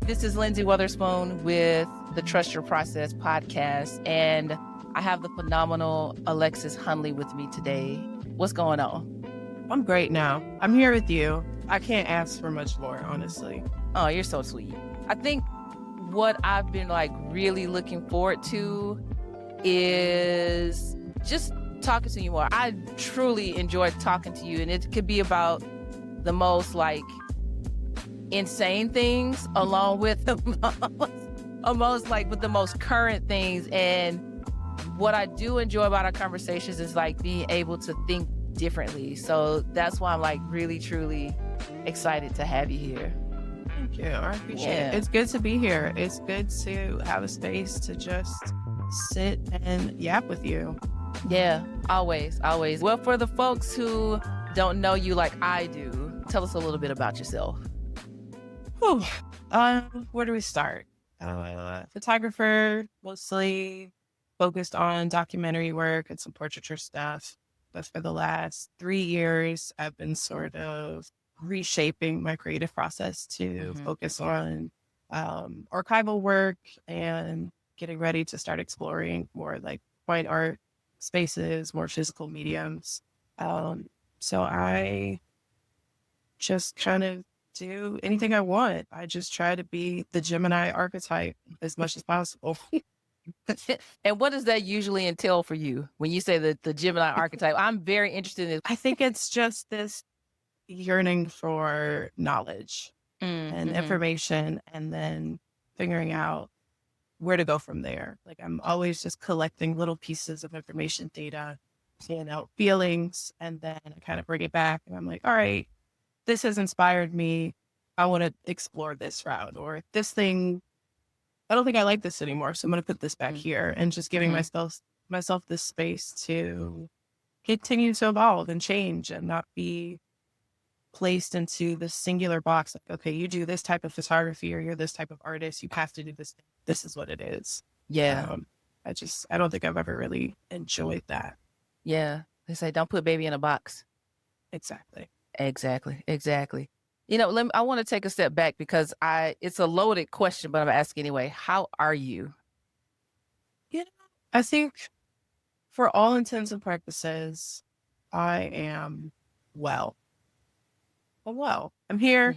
This is Lynsey Weatherspoon with the Trust Your Process podcast, and I have the phenomenal Alexis Hunley with me today. What's going on? I'm great now. I'm here with you. I can't ask for much more, honestly. Oh, you're so sweet. I think what I've been really looking forward to is just talking to you more. I truly enjoy talking to you, and it could be about the most insane things along with the with the most current things. And what I do enjoy about our conversations is being able to think differently. So that's why I'm really truly excited to have you here. Thank you. I appreciate it. It's good to be here. It's good to have a space to just sit and yap with you. Yeah, always. Well, for the folks who don't know you like I do, tell us a little bit about yourself. Where do we start? Photographer, mostly focused on documentary work and some portraiture stuff. But for the last 3 years, I've been sort of reshaping my creative process to focus on archival work and getting ready to start exploring more fine art spaces, more physical mediums. So I just kind of do anything I want. I just try to be the Gemini archetype as much as possible. And what does that usually entail for you when you say the Gemini archetype? I'm very interested in it. I think it's just this yearning for knowledge and information, and then figuring out where to go from there. I'm always just collecting little pieces of information, data, feelings, and then I kind of bring it back and I'm like, all right, this has inspired me. I want to explore this route, or this thing, I don't think I like this anymore, so I'm going to put this back here, and just giving myself this space to continue to evolve and change and not be placed into this singular box. Okay, you do this type of photography, or you're this type of artist, you have to do this. This is what it is. Yeah. I don't think I've ever really enjoyed that. Yeah. They say, don't put baby in a box. Exactly. I want to take a step back because it's a loaded question, but I'm asking anyway. How are you? I think for all intents and purposes, I am well. I'm well. I'm here.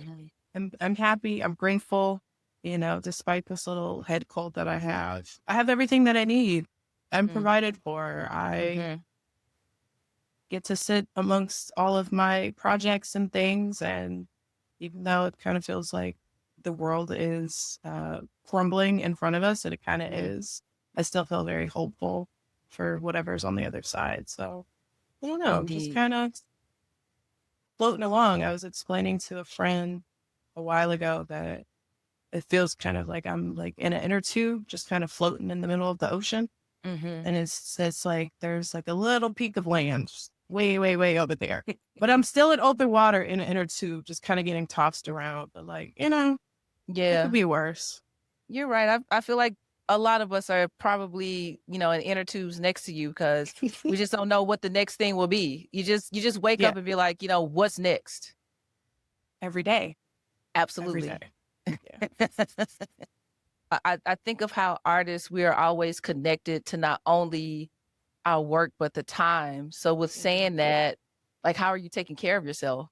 I'm happy. I'm grateful. Despite this little head cold that I have everything that I need. I'm provided for. I get to sit amongst all of my projects and things, and even though it kind of feels like the world is crumbling in front of us, and it kind of is, I still feel very hopeful for whatever's on the other side. So I don't know, just kind of floating along. I was explaining to a friend a while ago that it feels kind of like I'm in an inner tube, just kind of floating in the middle of the ocean. And it's like there's a little peak of land way, way, way over there. But I'm still in open water in an inner tube, just kind of getting tossed around. But it could be worse. You're right. I feel like a lot of us are probably, in inner tubes next to you, because we just don't know what the next thing will be. You just wake up and be like, what's next? Every day. Absolutely. Every day. Yeah. I think of how artists, we are always connected to not only our work, but the time. So with saying that, how are you taking care of yourself?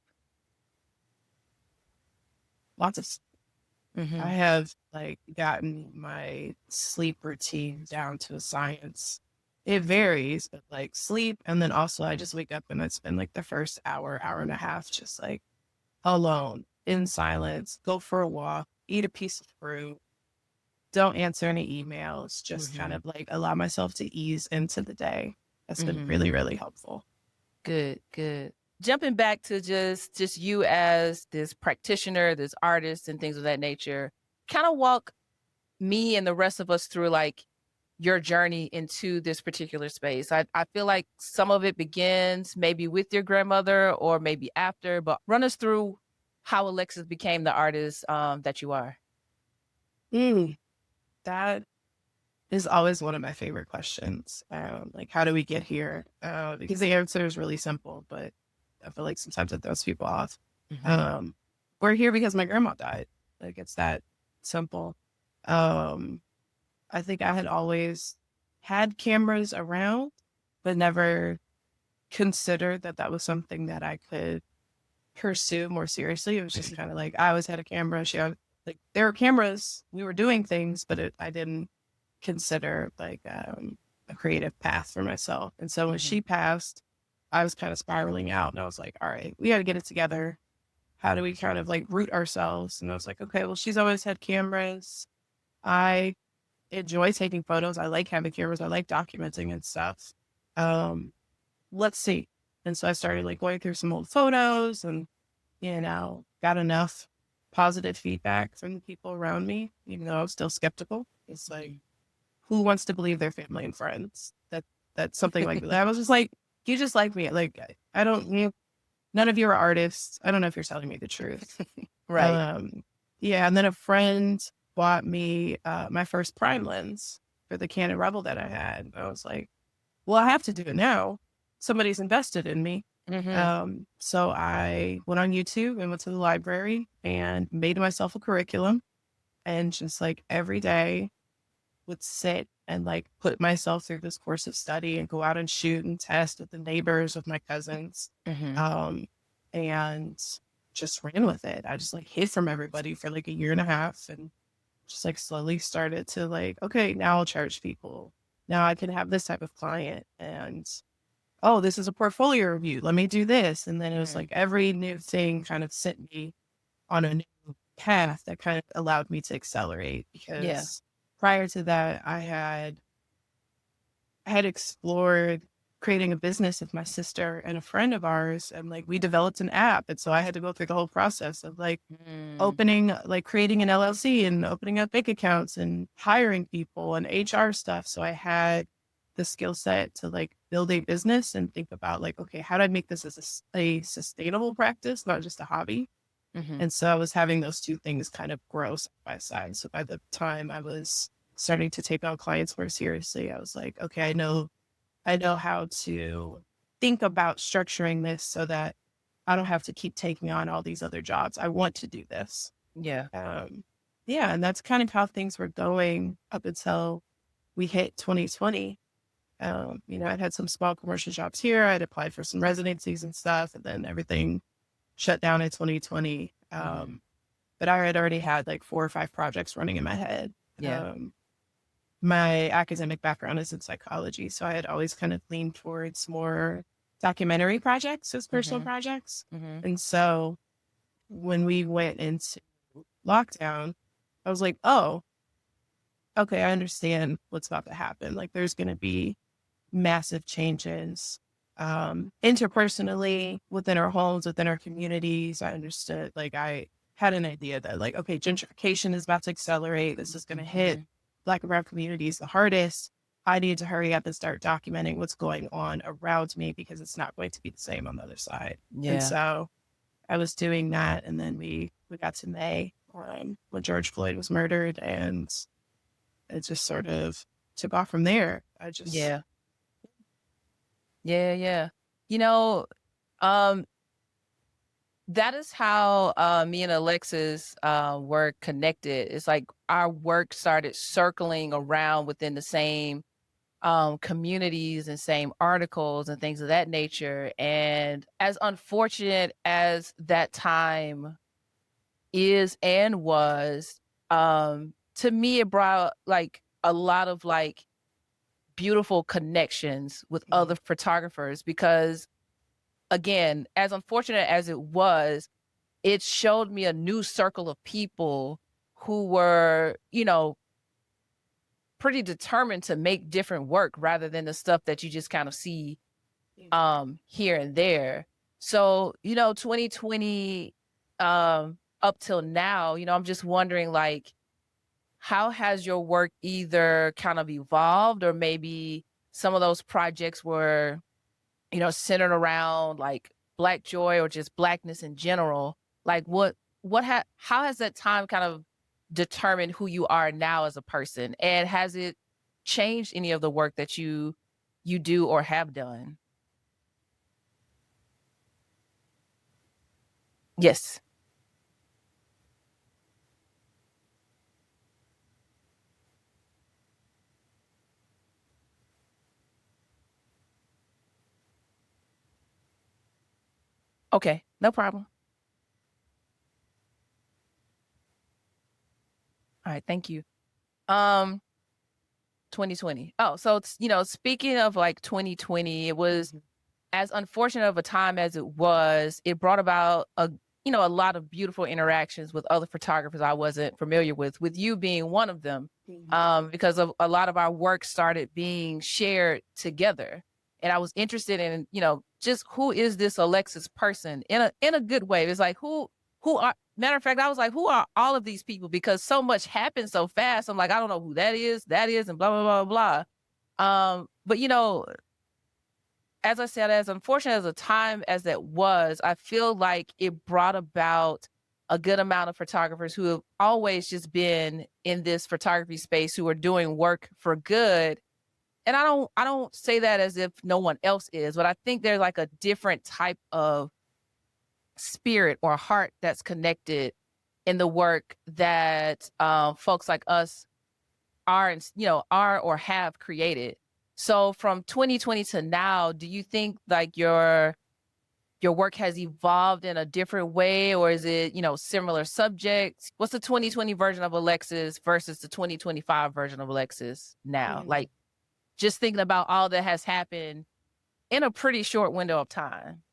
Lots of I have gotten my sleep routine down to a science. It varies, but sleep, and then also I just wake up and I spend the first hour and a half just alone in silence, go for a walk, eat a piece of fruit, don't answer any emails, just kind of allow myself to ease into the day. That's been really, really helpful. Good. Jumping back to just you as this practitioner, this artist, and things of that nature, kind of walk me and the rest of us through your journey into this particular space. I feel like some of it begins maybe with your grandmother or maybe after, but run us through how Alexis became the artist that you are. That is always one of my favorite questions. How do we get here? Because the answer is really simple, but I feel like sometimes it throws people off. We're here because my grandma died. It's that simple. Um, I think I had always had cameras around, but never considered that that was something that I could pursue more seriously. It was just kind of like I always had a camera. Like there were cameras, we were doing things, but I didn't consider like a creative path for myself. And so when she passed, I was kind of spiraling out, and I was like, all right, we got to get it together. How do we kind of like root ourselves? And I was like, okay, well, she's always had cameras. I enjoy taking photos. I like having cameras. I like documenting and stuff. Um, let's see. And so I started like going through some old photos and, got enough positive feedback from the people around me, even though I was still skeptical. It's like, who wants to believe their family and friends? That's something like that. I was just like, you just like me. Like, I don't, none of you are artists. I don't know if you're telling me the truth. Right. Yeah. And then a friend bought me my first prime lens for the Canon Rebel that I had. I was like, well, I have to do it now. Somebody's invested in me. So I went on YouTube and went to the library and made myself a curriculum, and just like every day would sit and like put myself through this course of study and go out and shoot and test with the neighbors, with my cousins. And just ran with it. I just like hid from everybody for like a year and a half, and just like slowly started to like, okay, now I'll charge people. Now I can have this type of client. And oh, this is a portfolio review. Let me do this. And then it was like every new thing kind of sent me on a new path that kind of allowed me to accelerate, because prior to that, I had explored creating a business with my sister and a friend of ours, and like we developed an app. And so I had to go through the whole process of like creating an LLC and opening up bank accounts and hiring people and HR stuff. So I had the skill set to like build a business and think about like, okay, how do I make this as a sustainable practice, not just a hobby? And so I was having those two things kind of grow side by side. So by the time I was starting to take on clients more seriously, I was like, okay, I know how to think about structuring this so that I don't have to keep taking on all these other jobs. I want to do this. Yeah. Yeah. And that's kind of how things were going up until we hit 2020. I'd had some small commercial jobs here. I'd applied for some residencies and stuff, and then everything shut down in 2020. But I had already had like 4 or 5 projects running in my head. Yeah. My academic background is in psychology, so I had always kind of leaned towards more documentary projects as personal projects. And so when we went into lockdown, I was like, oh, okay, I understand what's about to happen. Like there's going to be massive changes interpersonally within our homes, within our communities. I understood, like I had an idea that like, okay, gentrification is about to accelerate. This is going to hit Black and brown communities the hardest. I need to hurry up and start documenting what's going on around me, because it's not going to be the same on the other side. And so I was doing that. And then we got to May when George Floyd was murdered, and it just sort of took off from there. Yeah. You know, um, that is how me and Alexis were connected. It's like our work started circling around within the same communities and same articles and things of that nature. And as unfortunate as that time is and was, to me, it brought like a lot of like beautiful connections with other photographers, because again, as unfortunate as it was, it showed me a new circle of people who were, pretty determined to make different work rather than the stuff that you just kind of see here and there. So, 2020 up till now, I'm just wondering like, how has your work either kind of evolved, or maybe some of those projects were, centered around like Black joy or just Blackness in general? Like how has that time kind of determined who you are now as a person? And has it changed any of the work that you do or have done? Yes. Okay, no problem. All right, thank you. Um, 2020. Oh, so it's, speaking of like 2020, it was Mhm. as unfortunate of a time as it was. It brought about a lot of beautiful interactions with other photographers I wasn't familiar with you being one of them, Mhm. because of a lot of our work started being shared together. And I was interested in, just who is this Alexis person in a good way. It's like who are matter of fact, I was like, who are all of these people? Because so much happened so fast. I'm like, I don't know who that is, and blah, blah, blah, blah. But as I said, as unfortunate as a time as that was, I feel like it brought about a good amount of photographers who have always just been in this photography space who are doing work for good. And I don't say that as if no one else is, but I think there's like a different type of spirit or heart that's connected in the work that folks like us are, are or have created. So from 2020 to now, do you think like your work has evolved in a different way, or is it, similar subjects? What's the 2020 version of Alexis versus the 2025 version of Alexis now? Mhm. Like, just thinking about all that has happened in a pretty short window of time.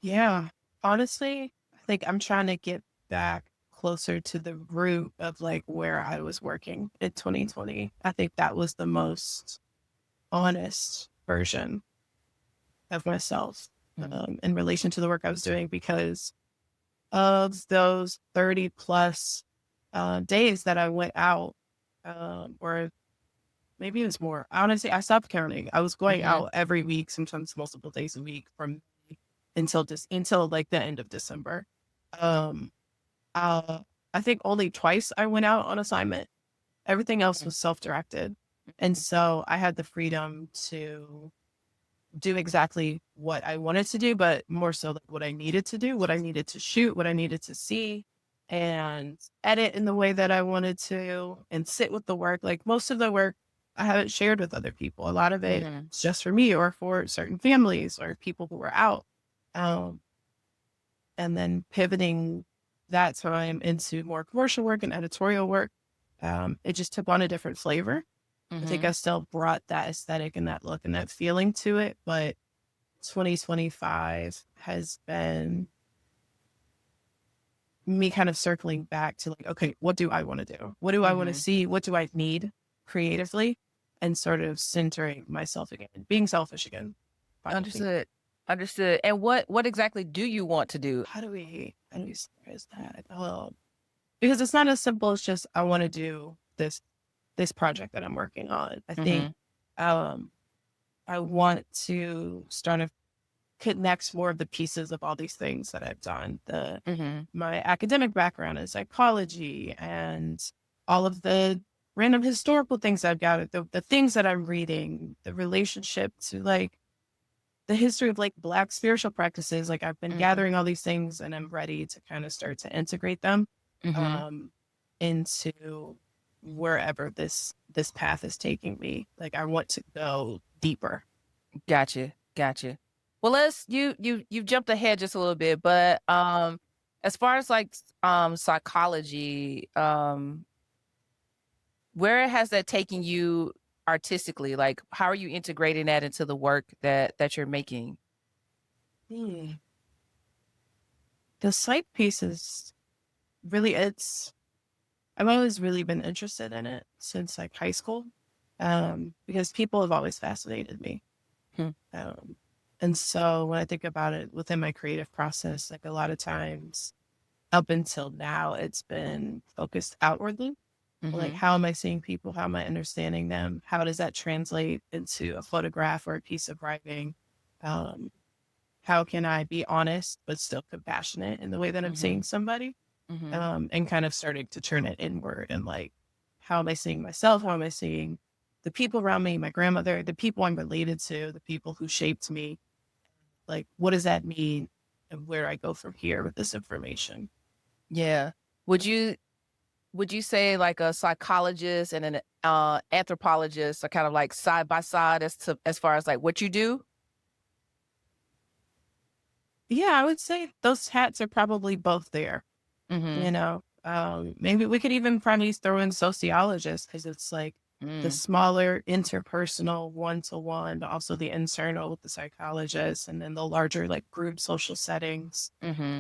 Yeah. Honestly, I think I'm trying to get back closer to the root of like where I was working in 2020. I think that was the most honest version of myself Mhm. in relation to the work I was doing because of those 30 plus days that I went out, or maybe it was more. Honestly, I stopped counting. I was going Mhm. out every week, sometimes multiple days a week from until like the end of December. Um, uh, I think only twice I went out on assignment. Everything else Mhm. was self-directed, and so I had the freedom to do exactly what I wanted to do, but more so like what I needed to do, what I needed to shoot, what I needed to see, and edit in the way that I wanted to, and sit with the work. Like most of the work I haven't shared with other people. A lot of it Mhm. is just for me or for certain families or people who were out. Um, and then pivoting that time into more commercial work and editorial work, it just took on a different flavor. I think I Mhm. still brought that aesthetic and that look and that feeling to it, but 2025 has been me kind of circling back to like, okay, what do I want to do? What do I want to Mhm. see? What do I need creatively? And sort of centering myself again, being selfish again. Finally, Understood. Understood. And what exactly do you want to do? how do we summarize that? Because it's not as simple as just I want to do this project that I'm working on. I think Mhm. um I want to start to connect more of the pieces of all these things that I've done. The Mhm. My academic background in psychology and all of the random historical things I've got, the things that I'm reading, the relationship to like the history of like Black spiritual practices. Like I've been Mhm. gathering all these things and I'm ready to kind of start to integrate them Mhm. um, into wherever this path is taking me. Like I want to go deeper. Gotcha. Gotcha. Well, you've jumped ahead just a little bit, but as far as like psychology, where has that taken you artistically? Like, how are you integrating that into the work that you're making? Hmm. The psych piece is really it's I've always really been interested in it since like high school, because people have always fascinated me. Hmm. Um, and so when I think about it within my creative process, like a lot of times up until now, it's been focused outwardly. Like, Mhm. how am I seeing people? How am I understanding them? How does that translate into a photograph or a piece of writing? Um, how can I be honest but still compassionate in the way that I'm seeing Mhm. somebody? Mhm. And kind of starting to turn it inward and like, how am I seeing myself? How am I seeing the people around me, my grandmother, the people I'm related to, the people who shaped me? Like, what does that mean? And where I go from here with this information? Yeah. Would you would you say like a psychologist and an anthropologist are kind of like side by side as far as like what you do? Yeah, I would say those hats are probably both there. Mm-hmm. You know, maybe we could even probably throw in sociologists because it's like the Mm. smaller interpersonal one-to-one, but also the internal with the psychologist, and then the larger like group social settings, Mm-hmm.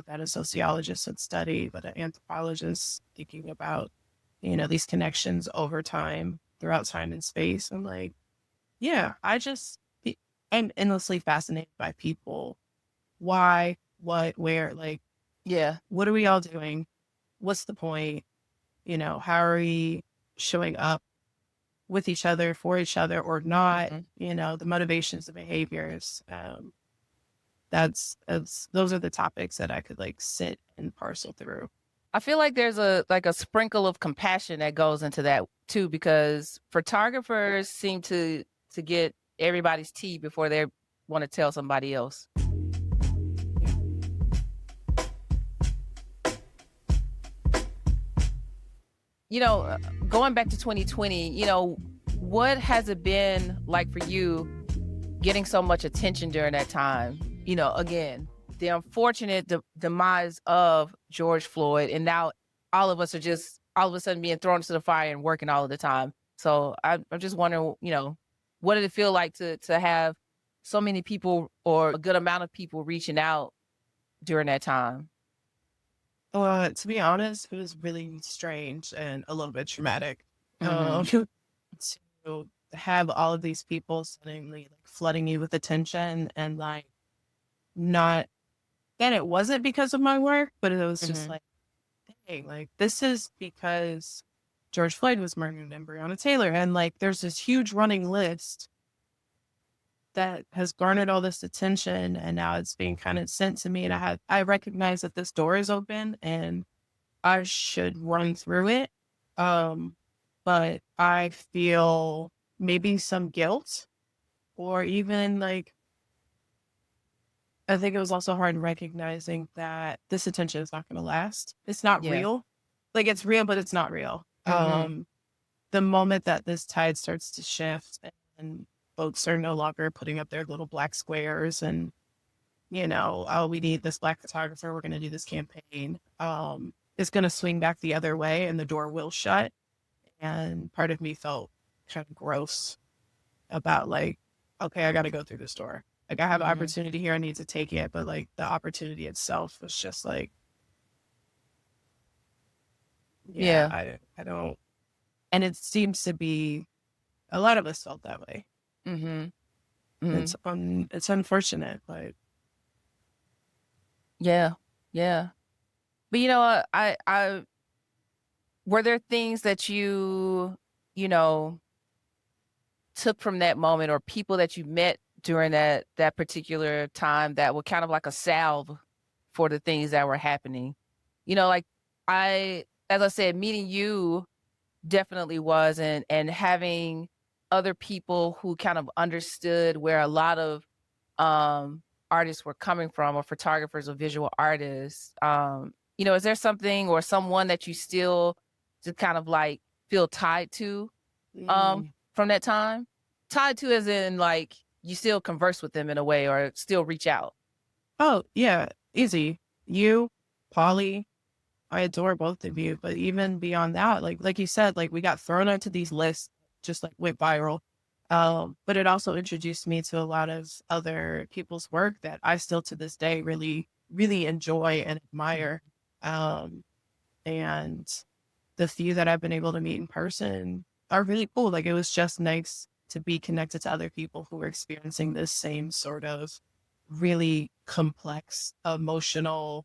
that a sociologist would study, but an anthropologist thinking about, these connections over time throughout time and space. And like, yeah, I'm endlessly fascinated by people. Why, what, where, like, Yeah. what are we all doing? What's the point? How are we showing up with each other, for each other, or not? Mhm. The motivations, the behaviors. Those are the topics that I could like sit and parcel through. I feel like there's a sprinkle of compassion that goes into that too, because photographers seem to get everybody's tea before they want to tell somebody else. Yeah. Going back to 2020, what has it been like for you getting so much attention during that time? Again, the unfortunate demise of George Floyd, and now all of us are just all of a sudden being thrown into the fire and working all of the time. So I'm just wondering, what did it feel like to have so many people or a good amount of people reaching out during that time? To be honest, it was really strange and a little bit traumatic. Hmm. To have all of these people suddenly like flooding you with attention and like not, and it wasn't because of my work, but it was just Hmm. like, dang, like this is because George Floyd was murdered and Breonna Taylor. And like there's this huge running list that has garnered all this attention and now it's being kind of sent to me. And I recognize that this door is open and I should run through it. Um, but I feel maybe some guilt or even like I think it was also hard recognizing that this attention is not going to last. It's not Yeah. real. Like it's real, but it's not real. Hmm. The moment that this tide starts to shift and folks are no longer putting up their little black squares and, oh, we need this black photographer. We're going to do this campaign. It's going to swing back the other way and the door will shut. And part of me felt kind of gross about like, okay, I got to go through this door. Like I have an Hmm. opportunity here. I need to take it. But like the opportunity itself was just like, yeah, Yeah. I don't. And it seems to be a lot of us felt that way. Hmm. Hmm. It's unfortunate, but Yeah. Yeah. But I were there things that you know, took from that moment or people that you met during that particular time that were kind of like a salve for the things that were happening? Like as I said, meeting you definitely was, and having other people who kind of understood where a lot of artists were coming from, or photographers or visual artists. Is there something or someone that you still just kind of like feel tied to mm, from that time? Tied to as in like you still converse with them in a way or still reach out. oh yeah, easy. You, Polly, I adore both of you. But even beyond that, like you said, like we got thrown onto these lists, just like went viral. But it also introduced me to a lot of other people's work that I still to this day really, really enjoy and admire. Um, and the few that I've been able to meet in person are really cool. Like it was just nice to be connected to other people who are experiencing this same sort of really complex emotional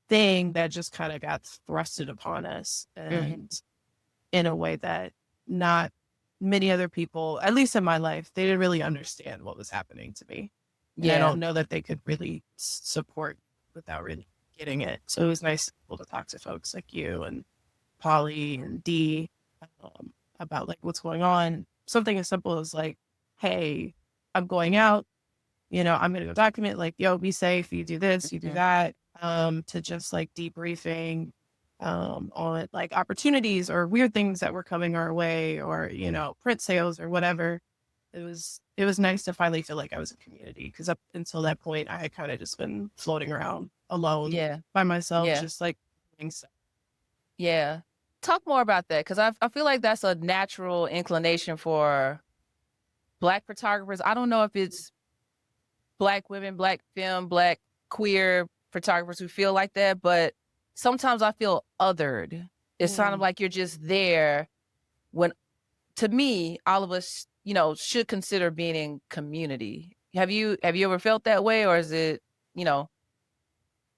thing that just kind of got thrusted upon us Mhm. and in a way that not many other people, at least in my life, they didn't really understand what was happening to me. And I Yeah. don't know that they could really support without really getting it. So it was nice to be able to talk to folks like you and Polly and Dee about like what's going on. Something as simple as like, hey, I'm going out, I'm gonna go document like, yo, be safe, you do this, you do Mhm. that, to just like debriefing on like opportunities or weird things that were coming our way or, print sales or whatever. it was nice to finally feel like I was a community, because up until that point I had kind of just been floating around alone Yeah. by myself, Yeah. just like doing stuff. Yeah. Talk more about that, because I feel like that's a natural inclination for Black photographers. I don't know if it's Black women, Black femme, Black queer photographers who feel like that, but sometimes I feel othered. It's kind of like you're just there when, to me, all of us, should consider being in community. Have you ever felt that way, or is it, you know,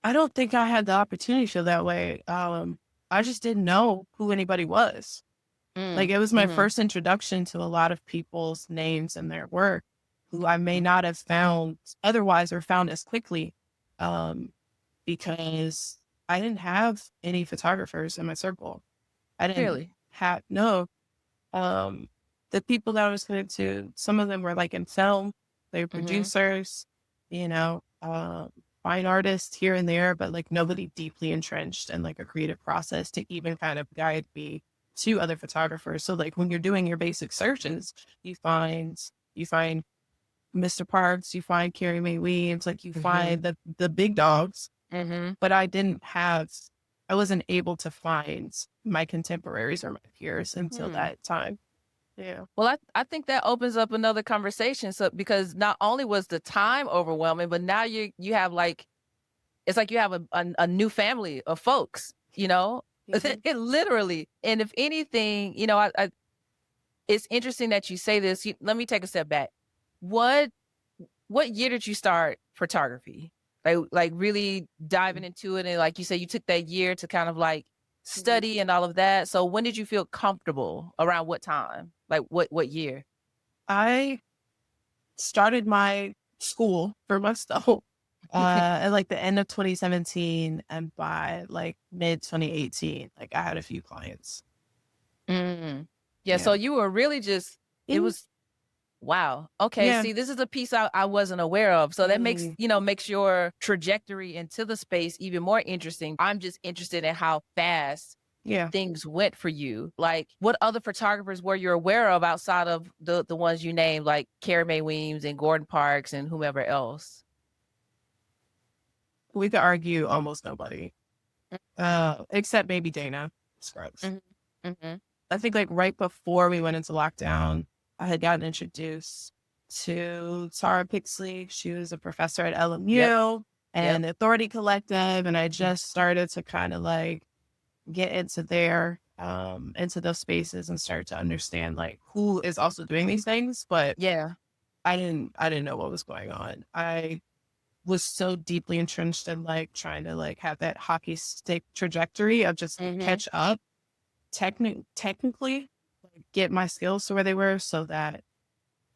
I don't think I had the opportunity to feel that way. I just didn't know who anybody was. Like, it was my mm-hmm, first introduction to a lot of people's names and their work, who I may not have found otherwise, or found as quickly, um, because I didn't have any photographers in my circle. I didn't really? have, no, um, the people that I was connected to, some of them were like in film, they were Mm-hmm. producers, you know, fine artists here and there, but like nobody deeply entrenched in like a creative process to even kind of guide me to other photographers. So like when you're doing your basic searches, you find Mr. Parks, you find Carrie Mae Weems, like you Mm-hmm. find the big dogs, Mm-hmm. but I wasn't able to find my contemporaries or my peers until Hmm. that time. Yeah. Well, I think that opens up another conversation. So because not only was the time overwhelming, but now you have like, it's like you have a new family of folks, Mhm. it literally. And if anything, it's interesting that you say this. Let me take a step back. What what year did you start photography? Like really diving into it, and like you said, you took that year to kind of like Mhm. study and all of that. So when did you feel comfortable? Around what time? Like what year? I started my school for myself at like the end of 2017, and by like mid 2018, like I had a few clients. Mm. Yeah, so Yeah. you were really just, it Mm, was, wow. Okay, yeah. see, this is a piece I wasn't aware of. So that makes, Mm, makes your trajectory into the space even more interesting. I'm just interested in how fast yeah. things went for you. Like, what other photographers were you aware of outside of the ones you named, like Carrie Mae Weems and Gordon Parks and whomever else? We could argue almost nobody, except maybe Dana Scruggs. Mhm, mhm. I think like right before we went into lockdown, I had gotten introduced to Tara Pixley. She was a professor at Yep, LMU yep. and Authority Collective. And I just started to kind of like get into those spaces and start to understand like who is also doing these things. But Yeah. I didn't know what was going on. I was so deeply entrenched in like trying to like have that hockey stick trajectory of just like Mhm, catch up technically, like, get my skills to where they were, so that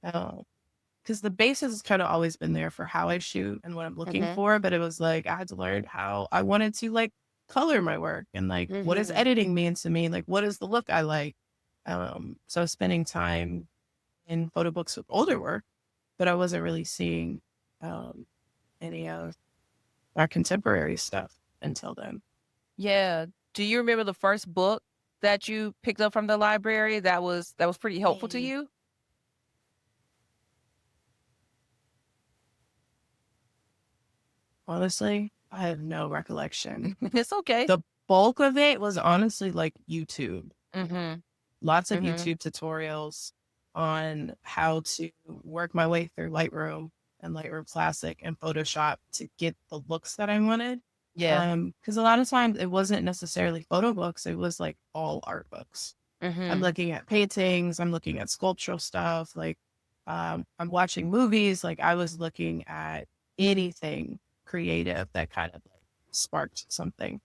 because the basis has kind of always been there for how I shoot and what I'm looking mhm, for, but it was like I had to learn how I wanted to like color my work, and like what does mhm. editing mean to me, like what is the look I like. So spending time in photo books with older work, but I wasn't really seeing um any of our contemporary stuff until then. Yeah. Do you remember the first book that you picked up from the library that was pretty helpful to Mm. you? Honestly, I have no recollection. It's okay. The bulk of it was honestly like YouTube. Mhm, Lots of mhm. YouTube tutorials on how to work my way through Lightroom and Lightroom Classic and Photoshop to get the looks that I wanted. Yeah. Because a lot of times it wasn't necessarily photo books, it was like all art books. I'm Mhm. looking at paintings, I'm looking at sculptural stuff, like I'm watching movies, like I was looking at anything creative that kind of like sparked something.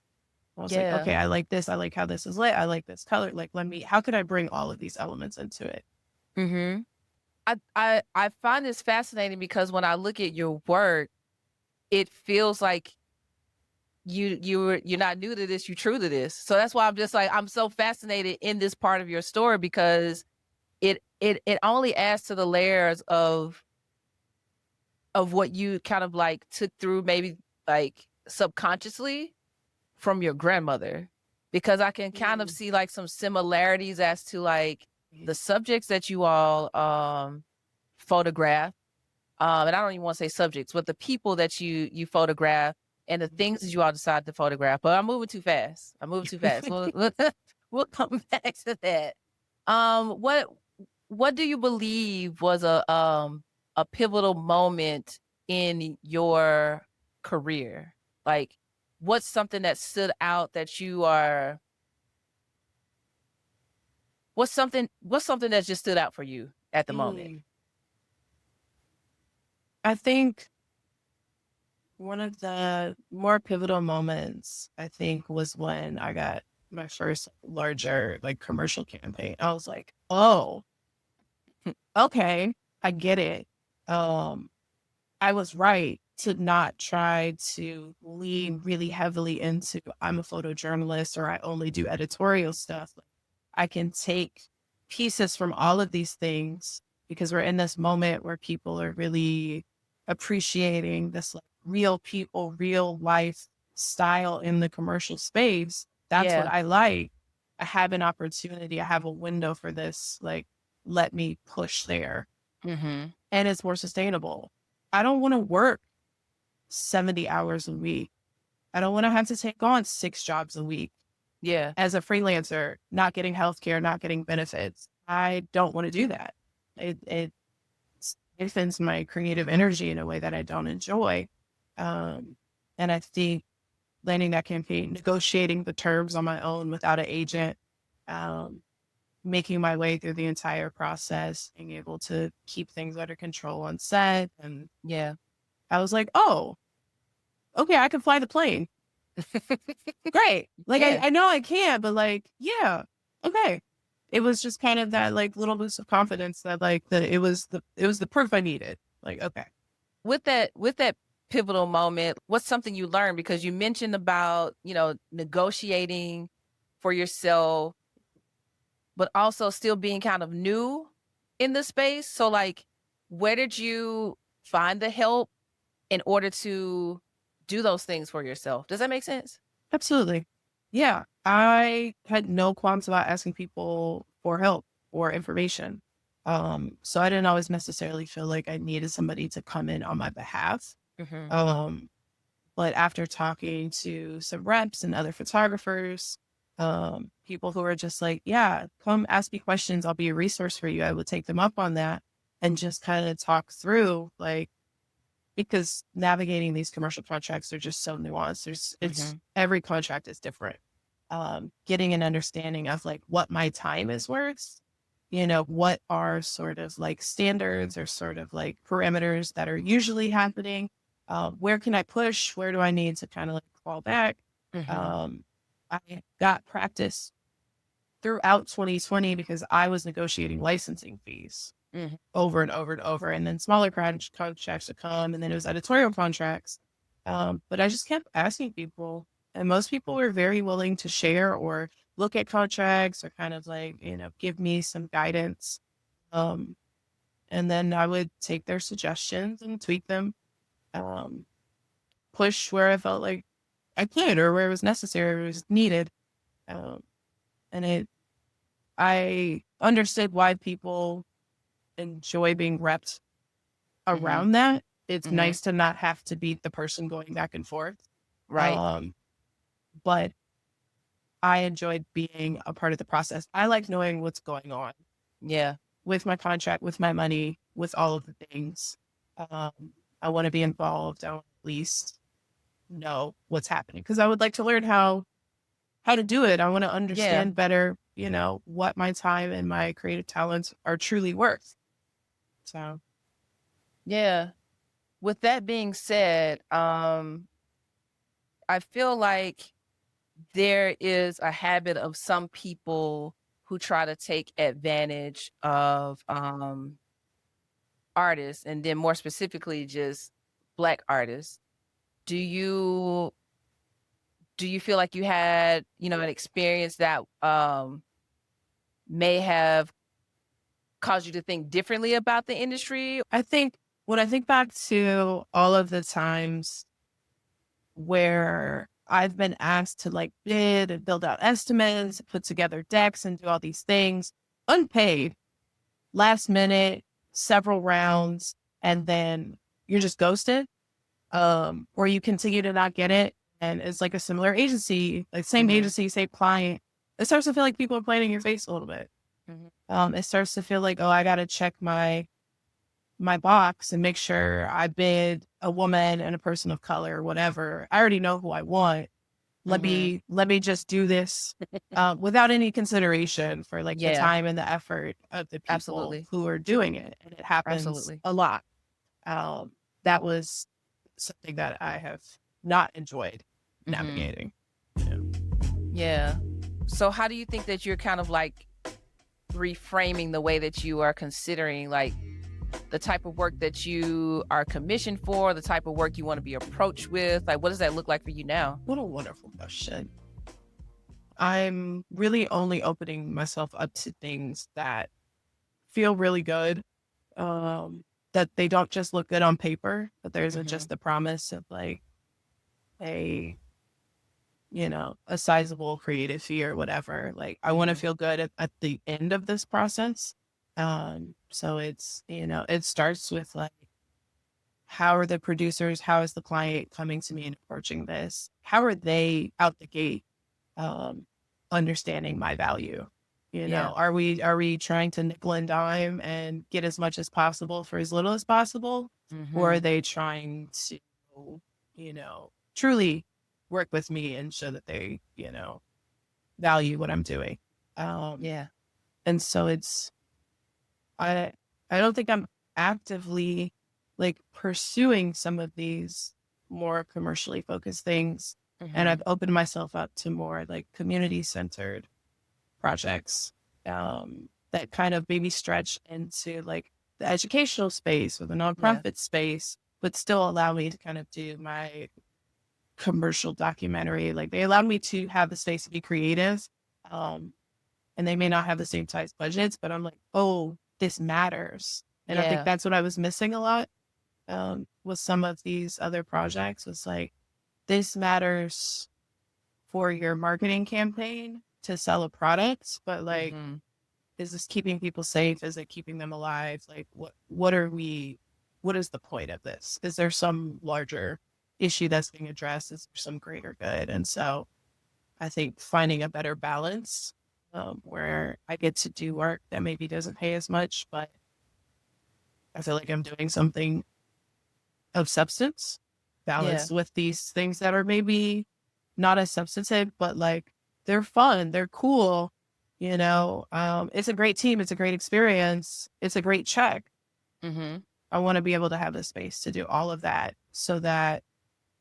I was like, Yeah. okay, I like this. I like how this is lit. I like this color. Like, how could I bring all of these elements into it? Mhm. I find this fascinating because when I look at your work, it feels like you're not new to this, you're true to this. So that's why I'm just like, I'm so fascinated in this part of your story, because it only adds to the layers of what you kind of like took through, maybe like subconsciously from your grandmother, because I can kind of Mm, see like some similarities as to like the mm, subjects that you all photograph, and I don't even want to say subjects, but the people that you photograph and the things that you all decide to photograph. But I'm moving too fast. We'll come back to that. What do you believe was a pivotal moment in your career? Like, what's something that stood out that you are what's something that just stood out for you at the moment? I think one of the more pivotal moments, I think, was when I got my first larger like commercial campaign. I was like, oh, okay, I get it. I was right to not try to lean really heavily into I'm a photojournalist or I only do editorial stuff. I can take pieces from all of these things because we're in this moment where people are really appreciating this like real people, real life style in the commercial space. That's what Yeah. I like. I have an opportunity. I have a window for this. Like, let me push there. Mm-hmm. And it's more sustainable. I don't want to work 70 hours a week. I don't want to have to take on 6 jobs a week Yeah. as a freelancer, not getting healthcare, not getting benefits. I don't want to do that. It spends my creative energy in a way that I don't enjoy. And I think landing that campaign, negotiating the terms on my own without an agent, um, making my way through the entire process, being able to keep things under control on set. And Yeah. I was like, oh, okay, I can fly the plane. Great. Like, Yeah. I know I can, but like, yeah, okay. It was just kind of that like little boost of confidence that like it was the proof I needed. Like, okay. With that pivotal moment, what's something you learned? Because you mentioned about, negotiating for yourself, but also still being kind of new in the space. So like, where did you find the help in order to do those things for yourself? Does that make sense? Absolutely. Yeah. I had no qualms about asking people for help or information. So I didn't always necessarily feel like I needed somebody to come in on my behalf. Mm-hmm. Um, but after talking to some reps and other photographers, people who are just like, yeah, come ask me questions. I'll be a resource for you. I would take them up on that and just kind of talk through like, because navigating these commercial contracts are just so nuanced. It's Mm-hmm. every contract is different. Getting an understanding of like what my time is worth, what are sort of like standards or sort of like parameters that are usually happening. Where can I push? Where do I need to kind of like fall back? Mm-hmm. Um, I got practice throughout 2020 because I was negotiating licensing fees Mm-hmm. over and over and over. And then smaller contracts would come, and then it was editorial contracts. But I just kept asking people, and most people were very willing to share or look at contracts or kind of like, give me some guidance. Um, and then I would take their suggestions and tweak them, um, push where I felt like I could or where it was necessary, or it was needed. Um, and I understood why people enjoy being repped Mm-hmm. around that. It's Mm-hmm. nice to not have to be the person going back and forth. Right. Um, but I enjoyed being a part of the process. I like knowing what's going on Yeah. with my contract, with my money, with all of the things. Um, I want to be involved. I want to at least know what's happening because I would like to learn how to do it. I want to Yeah. understand better, what my time and my creative talents are truly worth. So Yeah. With that being said, I feel like there is a habit of some people who try to take advantage of artists, and then more specifically just Black artists. Do you feel like you had, an experience that may have caused you to think differently about the industry? I think when I think back to all of the times where I've been asked to like bid and build out estimates, put together decks and do all these things unpaid, last minute, several rounds and then you're just ghosted, or you continue to not get it. And it's like a similar agency, like same agency, same client. It starts to feel like people are playing in your face a little bit. It starts to feel like, oh, I got to check my box and make sure I bid a woman and a person of color or whatever. I already know who I want. Let me just do this without any consideration for like the Yeah, time and the effort of the people absolutely. who are doing it. And it happens Absolutely. a lot. That was something that I have not enjoyed navigating. Yeah. So how do you think that you're kind of like reframing the way that you are considering like the type of work that you are commissioned for, the type of work you want to be approached with? Like, what does that look like for you now? What a wonderful question. I'm really only opening myself up to things that feel really good, that they don't just look good on paper, that there isn't just the promise of like a, a sizable creative fee or whatever. Like I want to feel good at the end of this process. So it's, it starts with like, how are the producers, how is the client coming to me and approaching this? How are they out the gate, understanding my value? Are we trying to nickel and dime and get as much as possible for as little as possible? Or are they trying to, truly work with me and show that they, value what I'm doing? Yeah. And so I don't think I'm actively like pursuing some of these more commercially focused things. And I've opened myself up to more like community centered projects, that kind of maybe stretch into like the educational space or the nonprofit space, but still allow me to kind of do my commercial documentary. Like they allowed me to have the space to be creative. And they may not have the same size budgets, but I'm like, oh, this matters. And I think that's what I was missing a lot, with some of these other projects, was like, this matters for your marketing campaign to sell a product, but like, is this keeping people safe? Is it keeping them alive? Like, what is the point of this? Is there some larger issue that's being addressed? Is there some greater good? And so I think finding a better balance, where I get to do work that maybe doesn't pay as much, but I feel like I'm doing something of substance, balanced with these things that are maybe not as substantive, but like they're fun, they're cool. It's a great team. It's a great experience. It's a great check. I want to be able to have the space to do all of that so that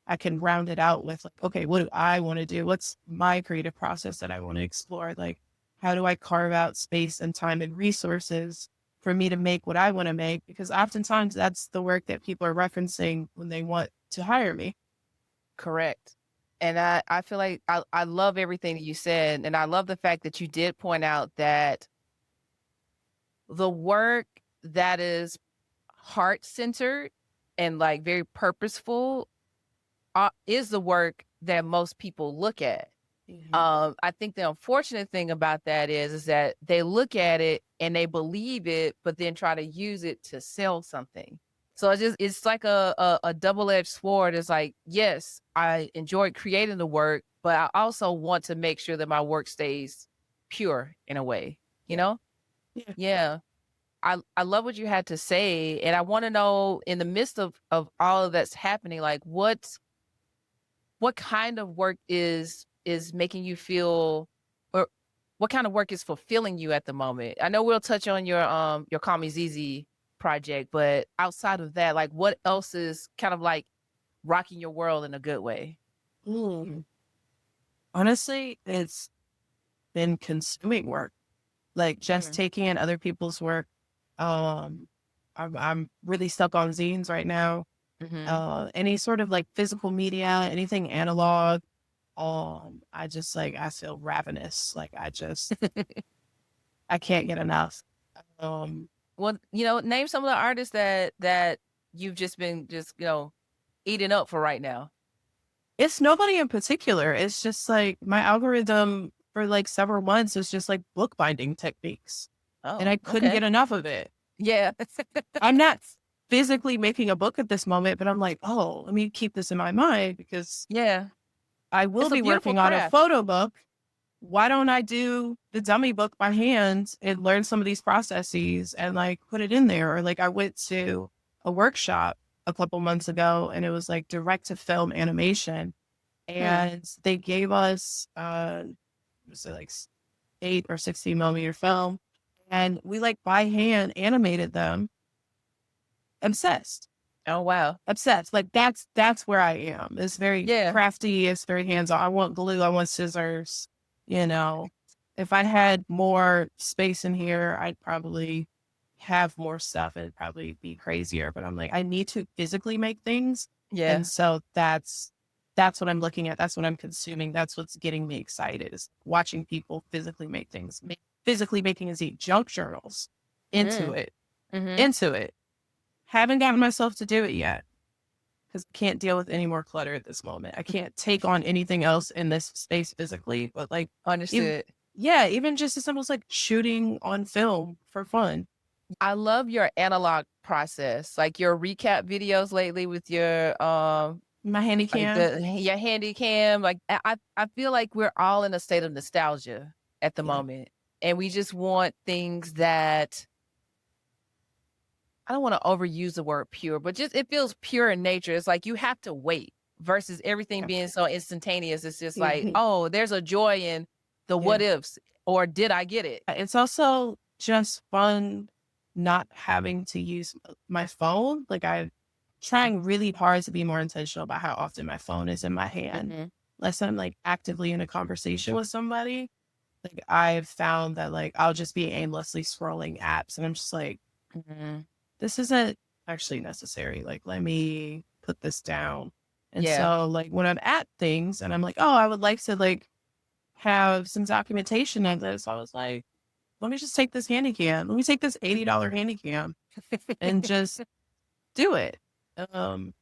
I can round it out with like, okay, what do I want to do? What's my creative process that I want to explore? Like, how do I carve out space and time and resources for me to make what I want to make? Because oftentimes that's the work that people are referencing when they want to hire me. Correct. And I feel like I love everything that you said. And I love the fact that you did point out that the work that is heart-centered and like very purposeful is the work that most people look at. I think the unfortunate thing about that is that they look at it and they believe it, but then try to use it to sell something. So it's like a double-edged sword. It's like, yes, I enjoy creating the work, but I also want to make sure that my work stays pure in a way, you know? Yeah. I love what you had to say. And I want to know, in the midst of all of that's happening, like what kind of work is making you feel, or what kind of work is fulfilling you at the moment? I know we'll touch on your Call Me ZZ project, but outside of that, like what else is kind of like rocking your world in a good way? Honestly, it's been consuming work, like just taking in other people's work. I'm really stuck on zines right now. Any sort of like physical media, anything analog. I just like, I feel ravenous. Like I can't get enough. Well, name some of the artists that you've just been eating up for right now. It's nobody in particular. It's just like my algorithm for like several months was just like bookbinding techniques. Oh, And I couldn't okay. get enough of it. Yeah. I'm not physically making a book at this moment, but I'm like, oh, let me keep this in my mind because Yeah. I will It's a be beautiful working on a craft. photo book. Why don't I do the dummy book by hand and learn some of these processes and like put it in there? Or like I went to a workshop a couple months ago and it was like direct to film animation. Hmm. And they gave us was it like 8 or 16 millimeter film. And we like by hand animated them. Obsessed. Oh, wow. Obsessed. Like that's where I am. It's very Yeah. crafty, it's very hands-on. I want glue, I want scissors, you know. If I had more space in here, I'd probably have more stuff. It'd probably be crazier. But I'm like, I need to physically make things. And Yeah. so that's what I'm looking at. That's what I'm consuming. That's what's getting me excited is watching people physically make things. Physically making is eat junk journals into Mm. it. Mm-hmm. Into it. Haven't gotten myself to do it yet because I can't deal with any more clutter at this moment. I can't take on anything else in this space physically, but like, even, Understood. yeah, even just as simple as like shooting on film for fun. I love your analog process, like your recap videos lately with your My handy like cam. your handy cam. Like I feel like we're all in a state of nostalgia at the Yeah. moment. And we just want things that I don't want to overuse the word pure, but just it feels pure in nature. It's like you have to wait versus everything Yeah. being so instantaneous. It's just like, Mhm. oh, there's a joy in the Yeah. what ifs or did I get it? It's also just fun not having to use my phone. Like I'm trying really hard to be more intentional about how often my phone is in my hand. Mhm. Unless I'm like actively in a conversation with somebody. Like I've found that like I'll just be aimlessly scrolling apps and I'm just like, Mhm. this isn't actually necessary. Like, let me put this down. And Yeah. so like when I'm at things and I'm like, oh, I would like to like have some documentation of this, I was like, let me just take this handy cam. Let me take this $80 handy cam and just do it. Um,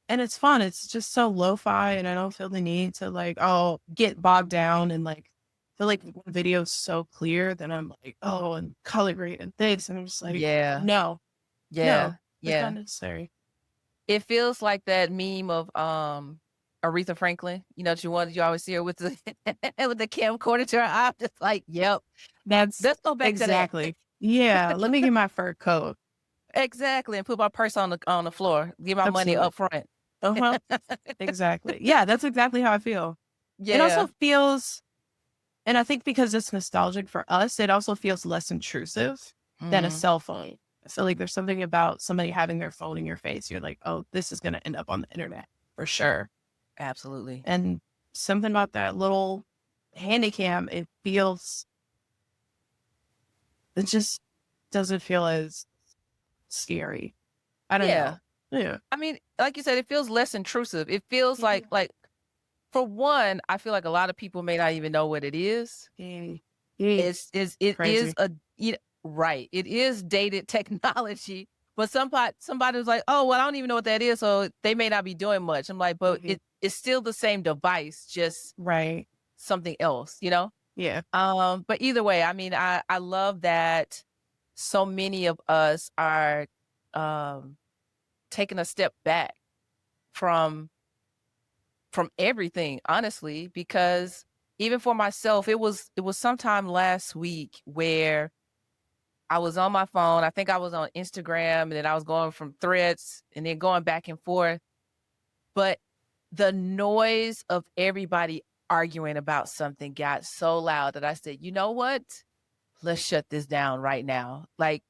and it's fun. It's just so lo-fi and I don't feel the need to like, oh, get bogged down and like feel like one video is so clear that I'm like, oh, and color grade and this. And I'm just like, Yeah. no, no, Yeah. it's not Yeah. necessary. It feels like that meme of Aretha Franklin. You know, you always see her with the with the camcorder to her eye. Just like, yep. That's Let's go back to that. exactly. Yeah, let me get my fur coat. Exactly. And put my purse on the floor. Give my money Absolutely. up front. Uh-huh. Exactly. Yeah, that's exactly how I feel. It also Yeah. feels, and I think because it's nostalgic for us, it also feels less intrusive than a Mhm. cell phone. I feel like there's something about somebody having their phone in your face. You're like, oh, this is going to end up on the internet for sure. Absolutely. And something about that little handy cam, it just doesn't feel as scary. I don't Yeah. know. Yeah. I mean, like you said, it feels less intrusive. It feels Mhm. like for one, I feel like a lot of people may not even know what it is. Mm. Mm. It is Crazy. a right. It is dated technology, but somebody was like, "Oh, well, I don't even know what that is," so they may not be doing much. I'm like, but Mhm. it's still the same device, just Right. something else, you know? Yeah. But either way, I mean, I love that so many of us are um taking a step back from everything, honestly, because even for myself, it was sometime last week where I was on my phone. I think I was on Instagram and then I was going from threads and then going back and forth. But the noise of everybody arguing about something got so loud that I said, you know what? Let's shut this down right now. Like,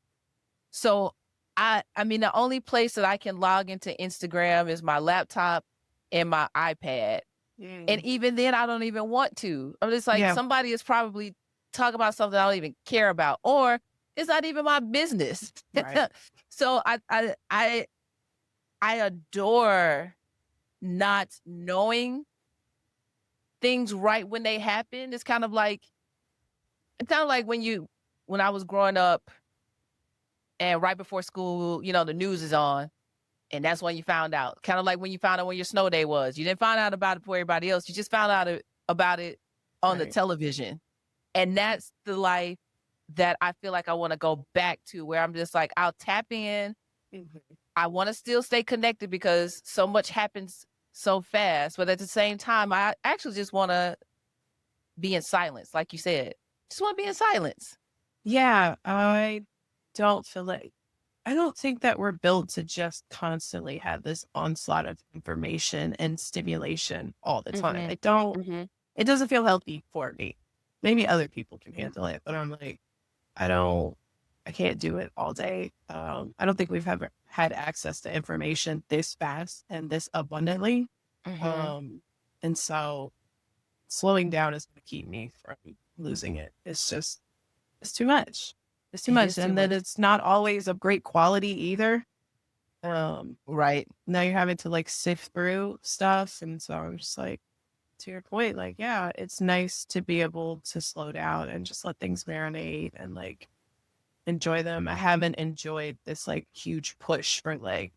so I mean, the only place that I can log into Instagram is my laptop and my iPad. And Mm. even then, I don't even want to. I'm just like, Yeah. somebody is probably talking about something I don't even care about, or it's not even my business. Right. So I adore not knowing things right when they happen. It's kind of like when I was growing up and right before school, the news is on. And that's when you found out. Kind of like when you found out when your snow day was. You didn't find out about it before everybody else. You just found out about it on the Right. television. And that's the life that I feel like I want to go back to, where I'm just like, I'll tap in. I want to still stay connected because so much happens so fast. But at the same time, I actually just want to be in silence, like you said. Just want to be in silence. Yeah, I don't feel like I don't think that we're built to just constantly have this onslaught of information and stimulation all the time. Mm-hmm. I don't, Mm-hmm. it doesn't feel healthy for me. Maybe other people can handle it, but I'm like, I don't, I can't do it all day. I don't think we've ever had access to information this fast and this abundantly. Mm-hmm. And so slowing down is going to keep me from losing it. It's just, it's too much. It's too It much. is too And then much. it's not always of great quality either. Right. Now you're having to like sift through stuff. And so I'm just like, to your point, like, yeah, it's nice to be able to slow down and just let things marinate and like enjoy them. I haven't enjoyed this like huge push for like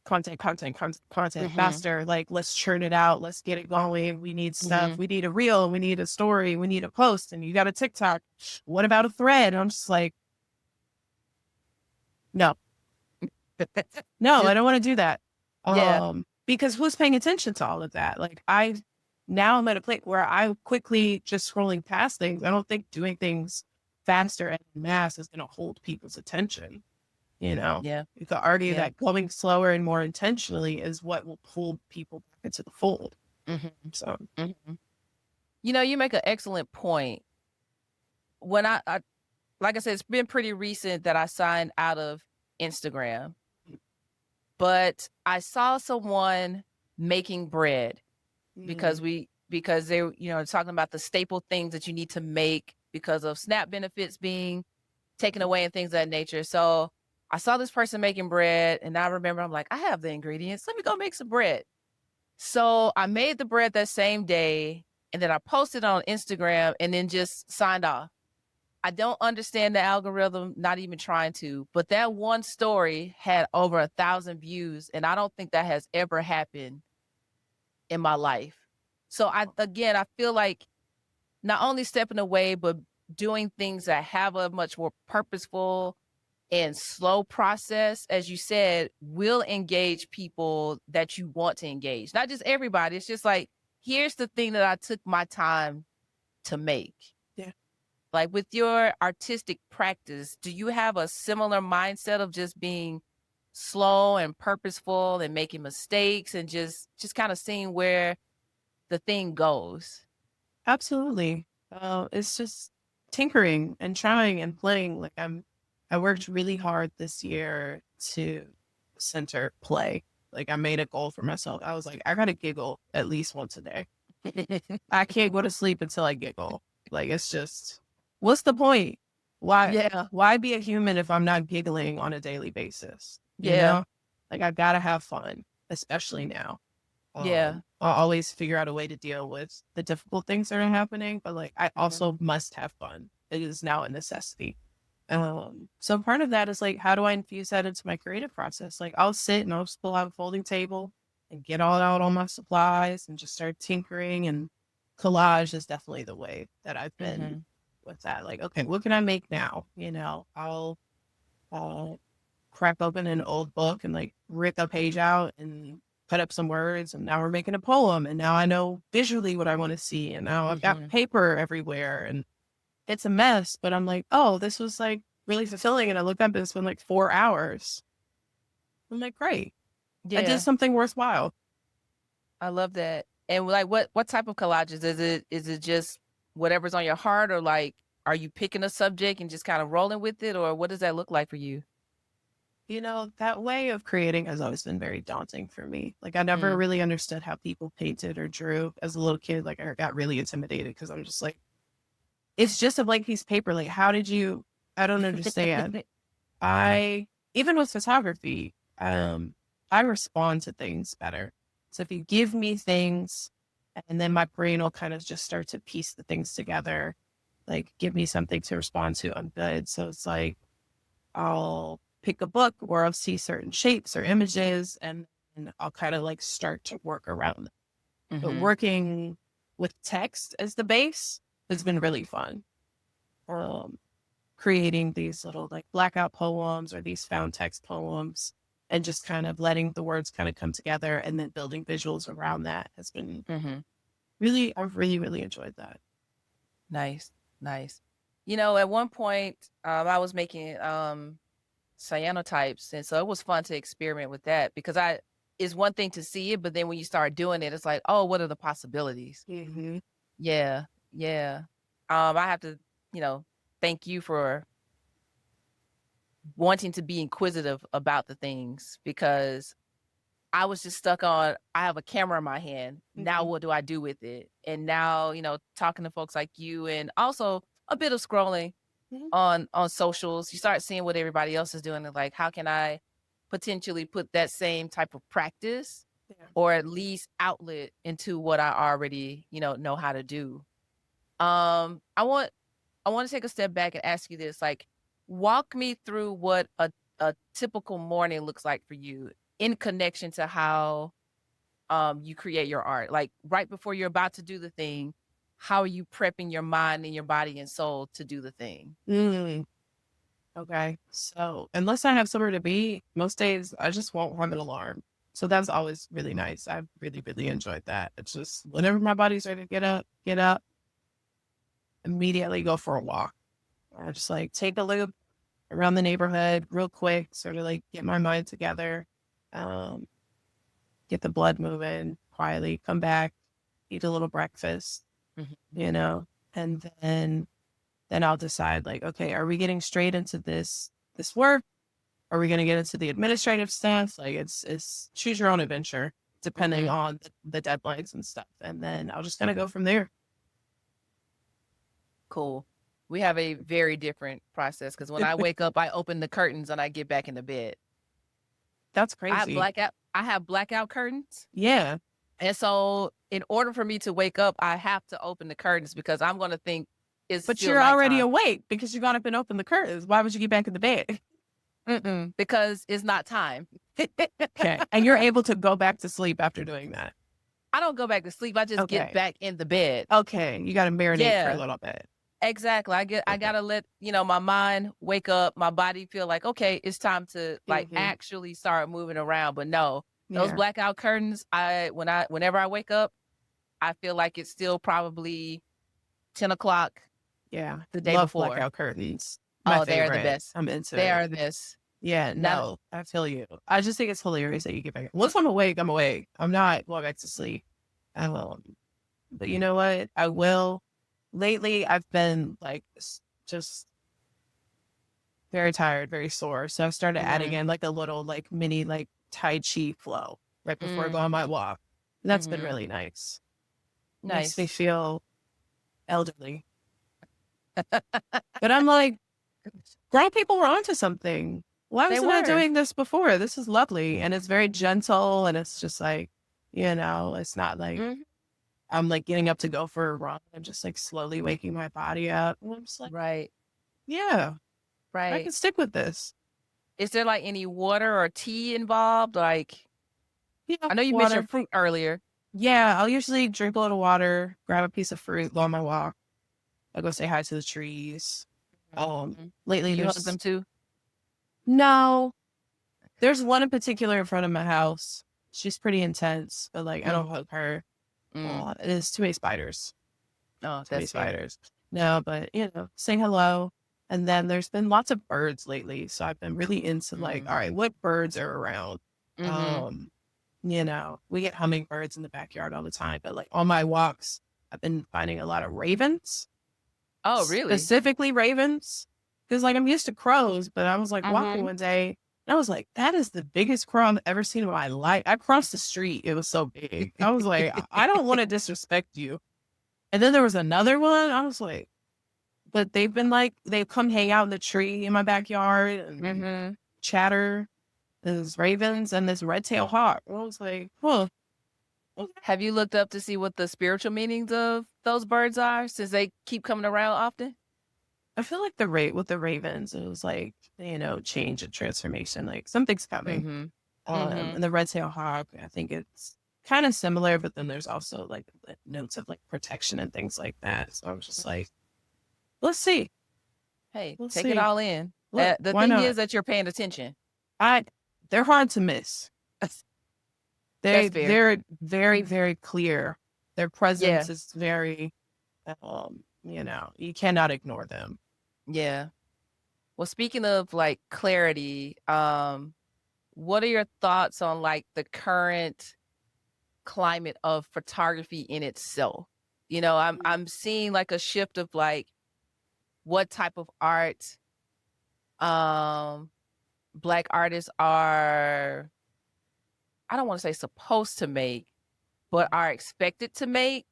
content Mm-hmm. faster. Like, let's churn it out. Let's get it going. We need stuff. Mm-hmm. We need a reel. We need a story. We need a post. And you got a TikTok. What about a thread? I'm just like, no, no, I Just don't want to do that. yeah. Because who's paying attention to all of that? Like I'm at a place where I quickly just scrolling past things. I don't think doing things faster and en mass is going to hold people's attention. You know, Yeah. you could argue Yeah. that going slower and more intentionally is what will pull people back into the fold. Mm-hmm. So, Mm-hmm. You know, you make an excellent point. When I like I said, it's been pretty recent that I signed out of Instagram, but I saw someone making bread because they, talking about the staple things that you need to make because of SNAP benefits being taken away and things of that nature. So I saw this person making bread, and I remember I'm like, I have the ingredients. Let me go make some bread. So I made the bread that same day, and then I posted on Instagram and then just signed off. I don't understand the algorithm, not even trying to, but that one story had over 1,000 views, and I don't think that has ever happened in my life. So I feel like not only stepping away, but doing things that have a much more purposeful and slow process, as you said, will engage people that you want to engage. Not just everybody. It's just like, here's the thing that I took my time to make. yeah, Like with your artistic practice, do you have a similar mindset of just being slow and purposeful and making mistakes and just kind of seeing where the thing goes? absolutely. It's just tinkering and trying and playing. Like I worked really hard this year to center play. Like I made a goal for myself. I was like, I gotta giggle at least once a day. I can't go to sleep until I giggle. Like it's just, what's the point? Yeah. Why be a human if I'm not giggling on a daily basis? You Yeah. know, like I gotta have fun, especially now. Yeah. I'll always figure out a way to deal with the difficult things that are happening, but like I Mhm. also must have fun. It is now a necessity. So part of that is like, how do I infuse that into my creative process? Like I'll sit and I'll just pull out a folding table and get all out all my supplies and just start tinkering. And collage is definitely the way that I've been Mhm. with that. Like, okay, what can I make now? You know, I'll uh, crack open an old book and like rip a page out and put up some words. And now we're making a poem. And now I know visually what I want to see. And now I've got Mhm. paper everywhere. And it's a mess, but I'm like, oh, this was like really fulfilling. And I look up and it's been like 4 hours. I'm like, great. I did Yeah. something worthwhile. I love that. And like what type of collages? Is it just whatever's on your heart, or like are you picking a subject and just kind of rolling with it, or what does that look like for you? You know, that way of creating has always been very daunting for me. Like, I never Mm. really understood how people painted or drew as a little kid. Like, I got really intimidated because I'm just like, it's just a blank piece of paper. Like, how did you? I don't understand. I, even with photography, I respond to things better. So if you give me things and then my brain will kind of just start to piece the things together, like give me something to respond to, I'm good. So it's like I'll pick a book or I'll see certain shapes or images and I'll kind of like start to work around them. But Mhm. working with text as the base has been really fun. Um, creating these little like blackout poems or these found text poems and just kind of letting the words kind of come together and then building visuals around that has been really, I've really, really enjoyed that. Nice. At one point, I was making cyanotypes, and so it was fun to experiment with that because it's one thing to see it, but then when you start doing it, it's like, oh, what are the possibilities? Yeah. I have to, thank you for wanting to be inquisitive about the things because I was just stuck on, I have a camera in my hand. Now what do I do with it? And now, talking to folks like you and also a bit of scrolling on socials, you start seeing what everybody else is doing and like, how can I potentially put that same type of practice or at least outlet into what I already, know how to do. I want to take a step back and ask you this, like, walk me through what a typical morning looks like for you in connection to how you create your art. Like right before you're about to do the thing, how are you prepping your mind and your body and soul to do the thing? Okay. So unless I have somewhere to be, most days I just won't have an alarm. So that's always really nice. I've really, really enjoyed that. It's just whenever my body's ready to get up, immediately go for a walk. I just like take a loop around the neighborhood real quick, sort of like get my mind together, get the blood moving quietly, come back, eat a little breakfast, and then I'll decide like, okay, are we getting straight into this work? Are we going to get into the administrative stuff? Like it's choose your own adventure depending on the deadlines and stuff. And then I'll just kind of go from there. Cool. We have a very different process because when I wake up, I open the curtains and I get back into bed. That's crazy. I have blackout curtains. Yeah. And so in order for me to wake up, I have to open the curtains because I'm going to think but you're already awake because you got up and opened the curtains. Why would you get back in the bed? Because it's not time. Okay. And you're able to go back to sleep after doing that. I don't go back to sleep. I just get back in the bed. Okay. You got to marinate for a little bit. Exactly. I got to let, my mind wake up, my body feel like, okay, it's time to like actually start moving around. But no, those blackout curtains, whenever I wake up, I feel like it's still probably 10 o'clock. Yeah. The day before. Blackout curtains. They are the best. I'm into They it. are this. Yeah, no, I feel you. I just think it's hilarious that you get back. Once I'm awake, I'm awake. I'm not going back to sleep. I will. But you know what? I will. Lately, I've been like just very tired, very sore. So I've started adding in like a little like mini like Tai Chi flow right before I go on my walk. And that's been really nice. Makes me feel elderly. But I'm like, grown people were onto something. Why wasn't I doing this before? This is lovely. And it's very gentle. And it's just like, it's not like I'm like getting up to go for a run. I'm just like slowly waking my body up. And I'm just like, yeah, I can stick with this. Is there like any water or tea involved? Like, I know you mentioned fruit earlier. Yeah, I'll usually drink a little water, grab a piece of fruit, go on my walk. I'll go say hi to the trees. Lately, you hug them too? No, there's one in particular in front of my house. She's pretty intense, but like I don't hug her. It's too many spiders. Oh, too many spiders. No, but say hello. And then there's been lots of birds lately, so I've been really into like, all right, what birds are around? We get hummingbirds in the backyard all the time, but like on my walks, I've been finding a lot of ravens. Oh, really? Specifically ravens. Because like I'm used to crows, but I was like walking one day and I was like, that is the biggest crow I've ever seen in my life. I crossed the street. It was so big. I was like, I don't want to disrespect you. And then there was another one. I was like, but they've been like, they've come hang out in the tree in my backyard and chatter. There's ravens and this red-tailed hawk. I was like, huh. Have you looked up to see what the spiritual meanings of those birds are since they keep coming around often? I feel like with the ravens, it was like, change and transformation, like something's coming. And the red-tailed hawk, I think it's kind of similar, but then there's also like notes of like protection and things like that. So I was just like, let's see. Hey, We'll take it see. all in. Look, The why thing is not? that you're paying attention. They're hard to miss. That's fair. They're very, very clear. Their Yeah. presence is very, you cannot ignore them. Yeah. Well, speaking of like clarity, what are your thoughts on like the current climate of photography in itself? I'm seeing like a shift of like what type of art um Black artists are, I don't want to say supposed to make, but are expected to make.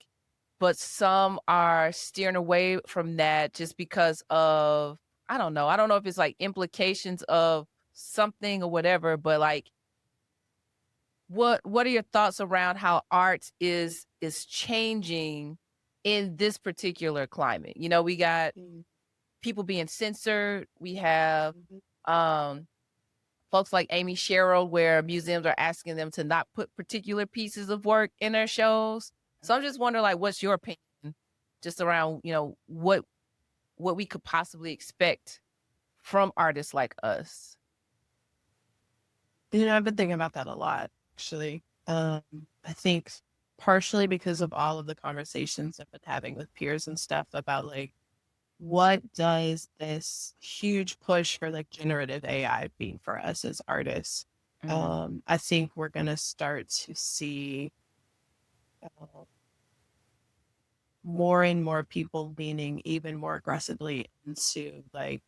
But some are steering away from that just because of, I don't know. I don't know if it's like implications of something or whatever, but like what are your thoughts around how art is changing in this particular climate? We got Mm, people being censored. We have mhm. um folks like Amy Sherrill, where museums are asking them to not put particular pieces of work in their shows. So I'm just wondering, like, what's your opinion just around, what we could possibly expect from artists like us? I've been thinking about that a lot, actually. I think partially because of all of the conversations I've been having with peers and stuff about like what does this huge push for like generative AI mean for us as artists? Mm, I think we're gonna start to see uh, more and more people leaning even more aggressively into like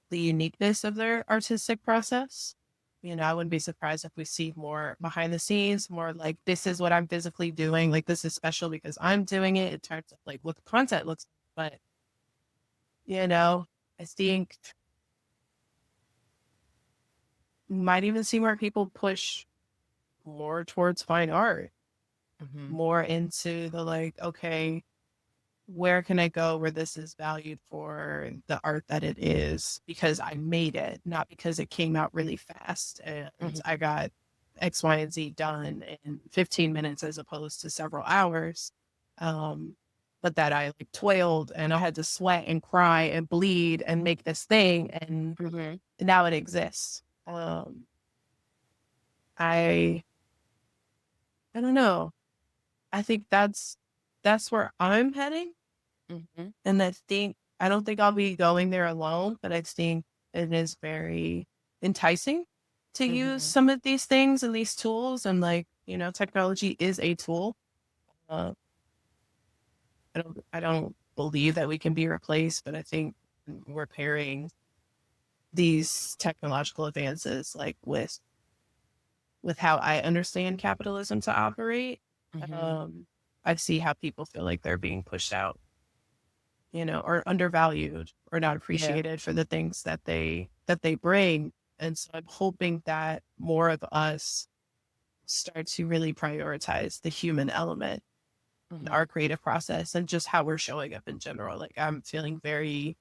the uniqueness of their artistic process. I wouldn't be surprised if we see more behind the scenes, more like this is what I'm physically doing. Like this is special because I'm doing it in terms of like what the content looks like. But I think you might even see more people push more towards fine art, mhm, more into the like, okay, where can I go where this is valued for the art that it is because I made it, not because it came out really fast and mhm. I got X, Y, and Z done in 15 minutes as opposed to several hours. But that I like toiled and I had to sweat and cry and bleed and make this thing and Mhm. now it exists. I I don't know. I think that's where I'm heading. Mhm. And I don't think I'll be going there alone, but I think it is very enticing to use Mhm. some of these things and these tools. And like, technology is a tool. Uh, I don't believe that we can be replaced, but I think we're pairing these technological advances like with how I understand capitalism to operate. Mhm. Um, I see how people feel like they're being pushed out, or undervalued or not Yeah. appreciated for the things that they bring. And so I'm hoping that more of us start to really prioritize the human element in Mhm. our creative process and just how we're showing up in general. Like I'm feeling very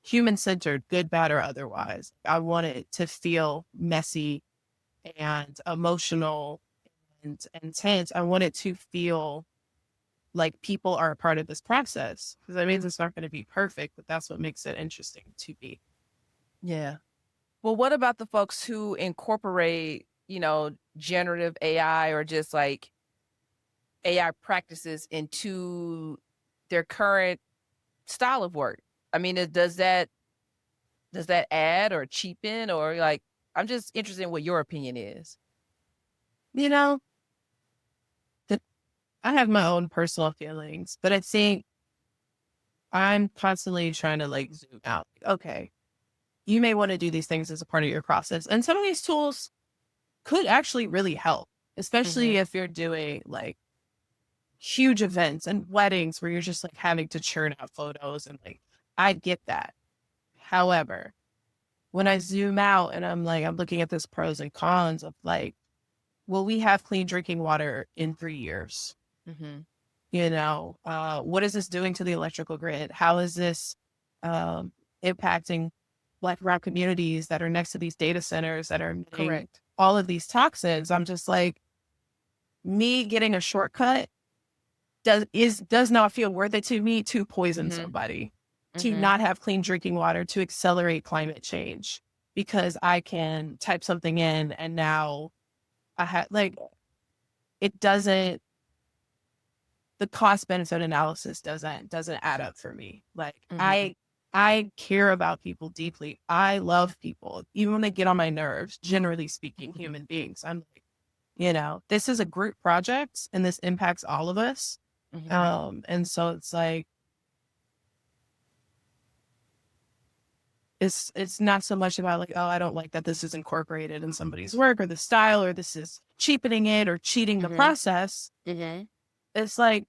human centered, good, bad, or otherwise. I want it to feel messy and emotional and intense. I want it to feel like people are a part of this process because that means it's not going to be perfect, but that's what makes it interesting to be. Yeah. Well, what about the folks who incorporate, generative AI or just like AI practices into their current style of work? I mean, does that add or cheapen, or like, I'm just interested in what your opinion is. You know, that I have my own personal feelings, but I think I'm constantly trying to like zoom out. Okay, you may want to do these things as a part of your process, and some of these tools could actually really help, especially Mhm. if you're doing like huge events and weddings where you're just like having to churn out photos and like I get that. However, when I zoom out and I'm looking at this pros and cons of like, will we have clean drinking water in 3 years? Mhm. What is this doing to the electrical grid? How is this um, impacting Black rock communities that are next to these data centers that are emitting Correct. all of these toxins? I'm just like, me getting a shortcut does not feel worth it to me to poison Mhm. somebody. to not have clean drinking water to accelerate climate change because I can type something in and now I have like it doesn't the cost benefit analysis doesn't add up for me. Like I care about people deeply. I love people, even when they get on my nerves, generally speaking, human beings. I'm like, you know, this is a group project and this impacts all of us. And so it's like it's not so much about like, oh, I don't like that this is incorporated in somebody's work or the style or this is cheapening it or cheating the process. It's like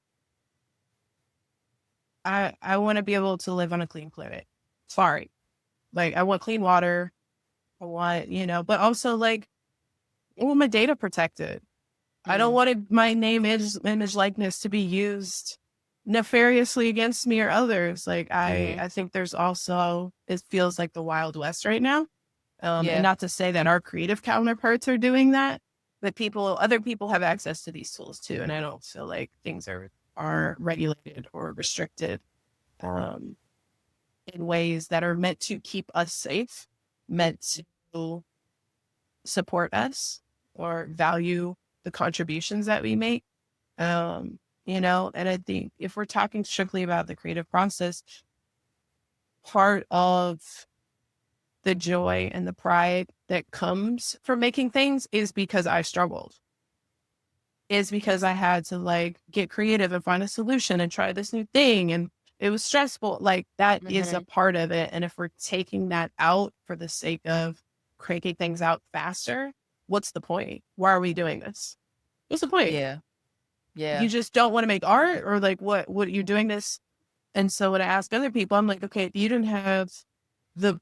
I want to be able to live on a clean planet. Sorry. Like I want clean water. I want, you know, but also like I want my data protected. I don't want my name, image, likeness to be used nefariously against me or others. Like I think there's also, it feels like the Wild West right now. And not to say that our creative counterparts are doing that, but other people have access to these tools too. And I don't feel like things are regulated or restricted in ways that are meant to keep us safe, meant to support us or value the contributions that we make. You know, and I think if we're talking strictly about the creative process, part of the joy and the pride that comes from making things is because I struggled. Is because I had to like get creative and find a solution and try this new thing. And it was stressful. Like that is a part of it. And if we're taking that out for the sake of cranking things out faster, what's the point? Why are we doing this? What's the point? Yeah. You just don't want to make art or like what you're doing this. And so when I ask other people, I'm like, okay, if you didn't have the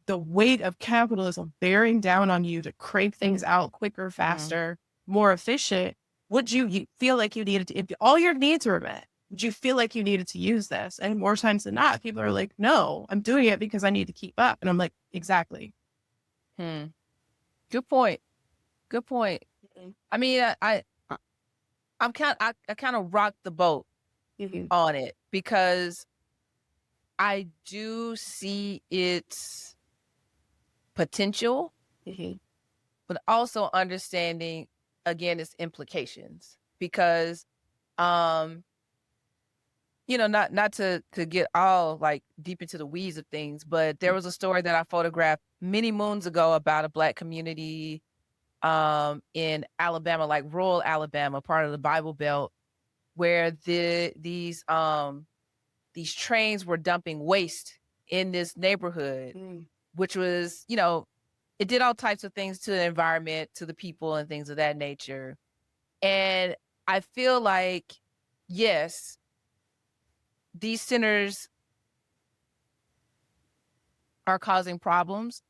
weight of capitalism bearing down on you to crank things out quicker, faster, more efficient, would you feel like you needed to, if all your needs were met, would you feel like you needed to use this? And more times than not, people are like, no, I'm doing it because I need to keep up. And I'm like, exactly. Good point. Good point. I mean, I kind of rock the boat on it because I do see its potential, but also understanding again its implications because you know, not to get all like deep into the weeds of things, but there was a story that I photographed many moons ago about a Black community in Alabama, like rural Alabama, part of the Bible Belt, where these trains were dumping waste in this neighborhood, which was, you know, it did all types of things to the environment, to the people and things of that nature. And I feel like, yes, these centers are causing problems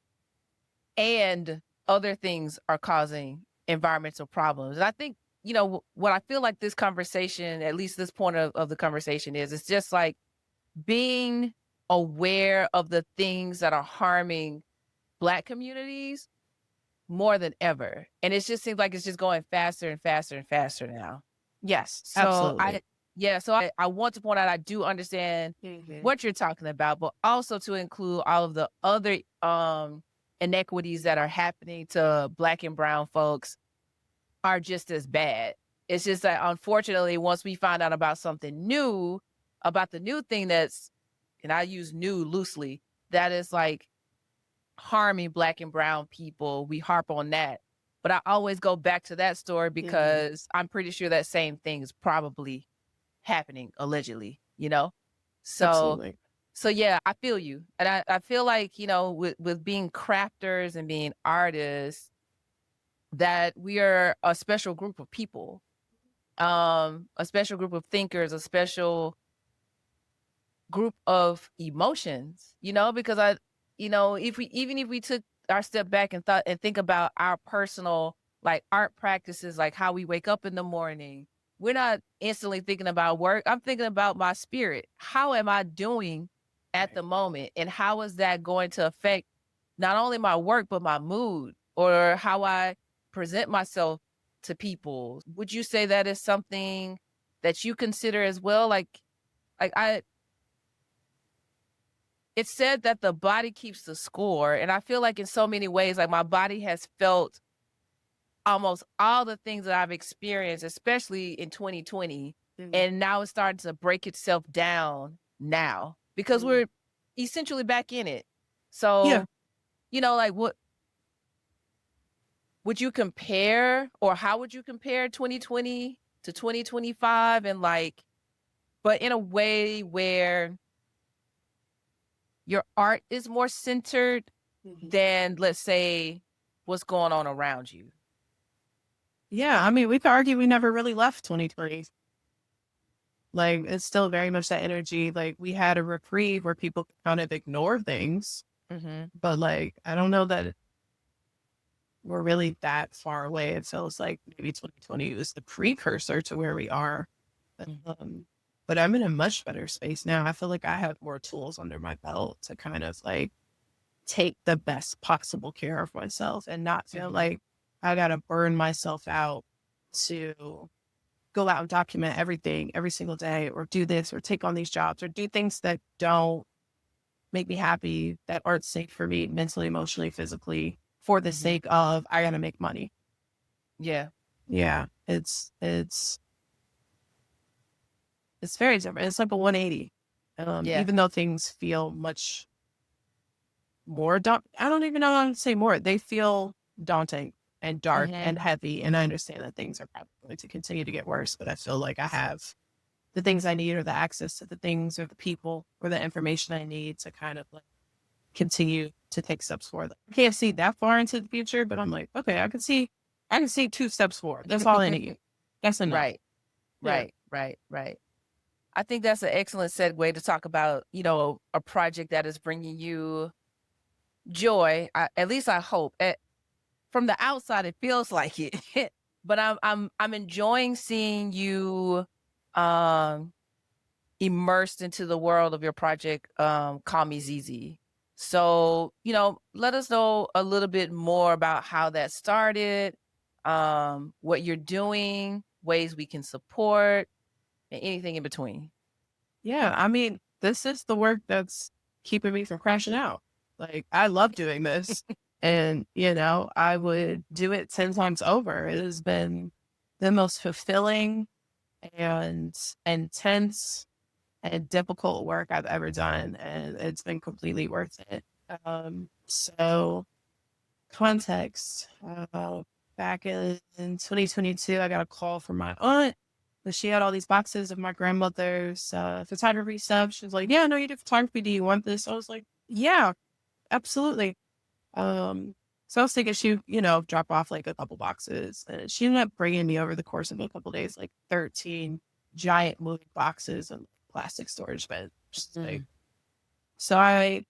and other things are causing environmental problems. And I think, you know, what I feel like this conversation, at least this point of the conversation is, it's just like being aware of the things that are harming Black communities more than ever. And it just seems like it's just going faster and faster and faster now. Yes, So absolutely. I want to point out I do understand what you're talking about, but also to include all of the other inequities that are happening to Black and brown folks are just as bad. It's just that unfortunately, once we find out about something new, about the new thing that's, and I use new loosely, that is like harming Black and brown people, we harp on that. But I always go back to that story because I'm pretty sure that same thing is probably happening allegedly, you know? Absolutely. So yeah, I feel you. And I feel like, you know, with being crafters and being artists, that we are a special group of people, a special group of thinkers, a special group of emotions, you know, because you know, if we took our step back and thought and think about our personal like art practices, like how we wake up in the morning, we're not instantly thinking about work. I'm thinking about my spirit. How am I doing at the moment? And how is that going to affect not only my work, but my mood or how I present myself to people? Would you say that is something that you consider as well? Like it's said that the body keeps the score. And I feel like in so many ways, like my body has felt almost all the things that I've experienced, especially in 2020. Mm. And now it's starting to break itself down now because Mm. we're essentially back in it. Yeah. So, like what would you compare, or how would you compare 2020 to 2025? And like, but in a way where your art is more centered Mhm. than, let's say, what's going on around you. Yeah. I mean, we could argue we never really left 2020. Like, it's still very much that energy. Like, we had a reprieve where people could kind of ignore things, Mhm. but like, I don't know that we're really that far away. It feels like maybe 2020 was the precursor to where we are. Mm. Um, but I'm in a much better space now. I feel like I have more tools under my belt to kind of like take the best possible care of myself and not feel Mhm. like I got to burn myself out to go out and document everything every single day or do this or take on these jobs or do things that don't make me happy, that aren't safe for me mentally, emotionally, physically, for the Mhm. sake of I got to make money. Yeah. Yeah, it's very different. It's like a 180. Yeah. Even though things feel much more I don't even know how to say more. They feel daunting and dark Mhm. and heavy. And I understand that things are probably going to continue to get worse, but I feel like I have the things I need or the access to the things or the people or the information I need to kind of like continue to take steps forward. I can't see that far into the future, but I'm like, okay, I can see 2 steps forward. That's all I need. That's enough. Right. Yeah. Right. Right. Right. I think that's an excellent segue to talk about, a project that is bringing you joy. At least I hope. From the outside, it feels like it, but I'm enjoying seeing you um, immersed into the world of your project, Call Me ZZ. So, let us know a little bit more about how that started, what you're doing, ways we can support, and anything in between. Yeah. I mean, this is the work that's keeping me from crashing out. Like, I love doing this. And, I would do it 10 times over. It has been the most fulfilling and intense and difficult work I've ever done. And it's been completely worth it. So, context. Back in 2022, I got a call from my aunt that she had all these boxes of my grandmother's photography stuff. She was like, "Yeah, no, you do photography. Do you want this?" I was like, "Yeah, absolutely." Um, so I was thinking she, drop off like a couple boxes, and she ended up bringing me over the course of a couple days like 13 giant moving boxes and plastic storage bins. Just like, Mm. so I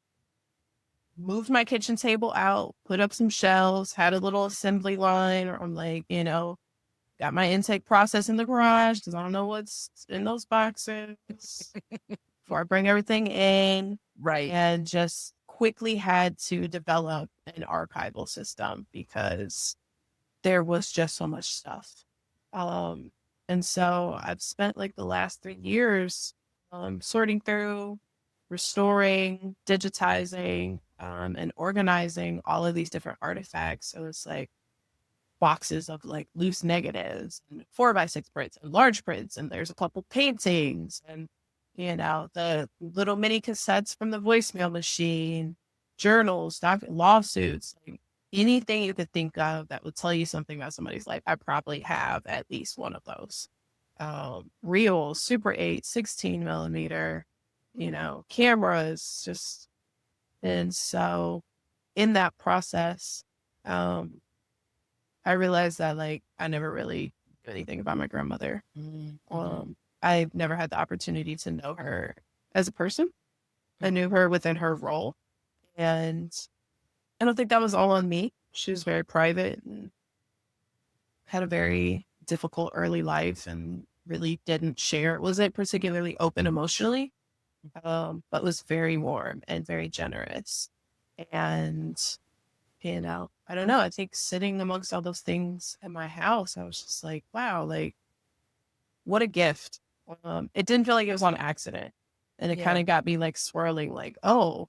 moved my kitchen table out, put up some shelves, had a little assembly line, or I'm like, got my intake process in the garage because I don't know what's in those boxes before I bring everything in, Right. and just quickly had to develop an archival system because there was just so much stuff. Um, and so I've spent like the last 3 years sorting through, restoring, digitizing, and organizing all of these different artifacts. So it's like boxes of like loose negatives and 4x6 prints and large prints. And there's a couple paintings and, the little mini cassettes from the voicemail machine, journals, lawsuits, like anything you could think of that would tell you something about somebody's life. I probably have at least one of those. Reels, Super 8, 16 millimeter, cameras, just, and so in that process, um, I realized that like I never really knew anything about my grandmother. Mm. Mhm. I've never had the opportunity to know her as a person. I Mhm. knew her within her role. And I don't think that was all on me. She was very private and had a very difficult early life and really didn't share, wasn't particularly open emotionally, but was very warm and very generous. And, I don't know. I think sitting amongst all those things in my house, I was just like, wow, like, what a gift. It didn't feel like it was on accident. And it kind Yeah. of got me like swirling, like, oh,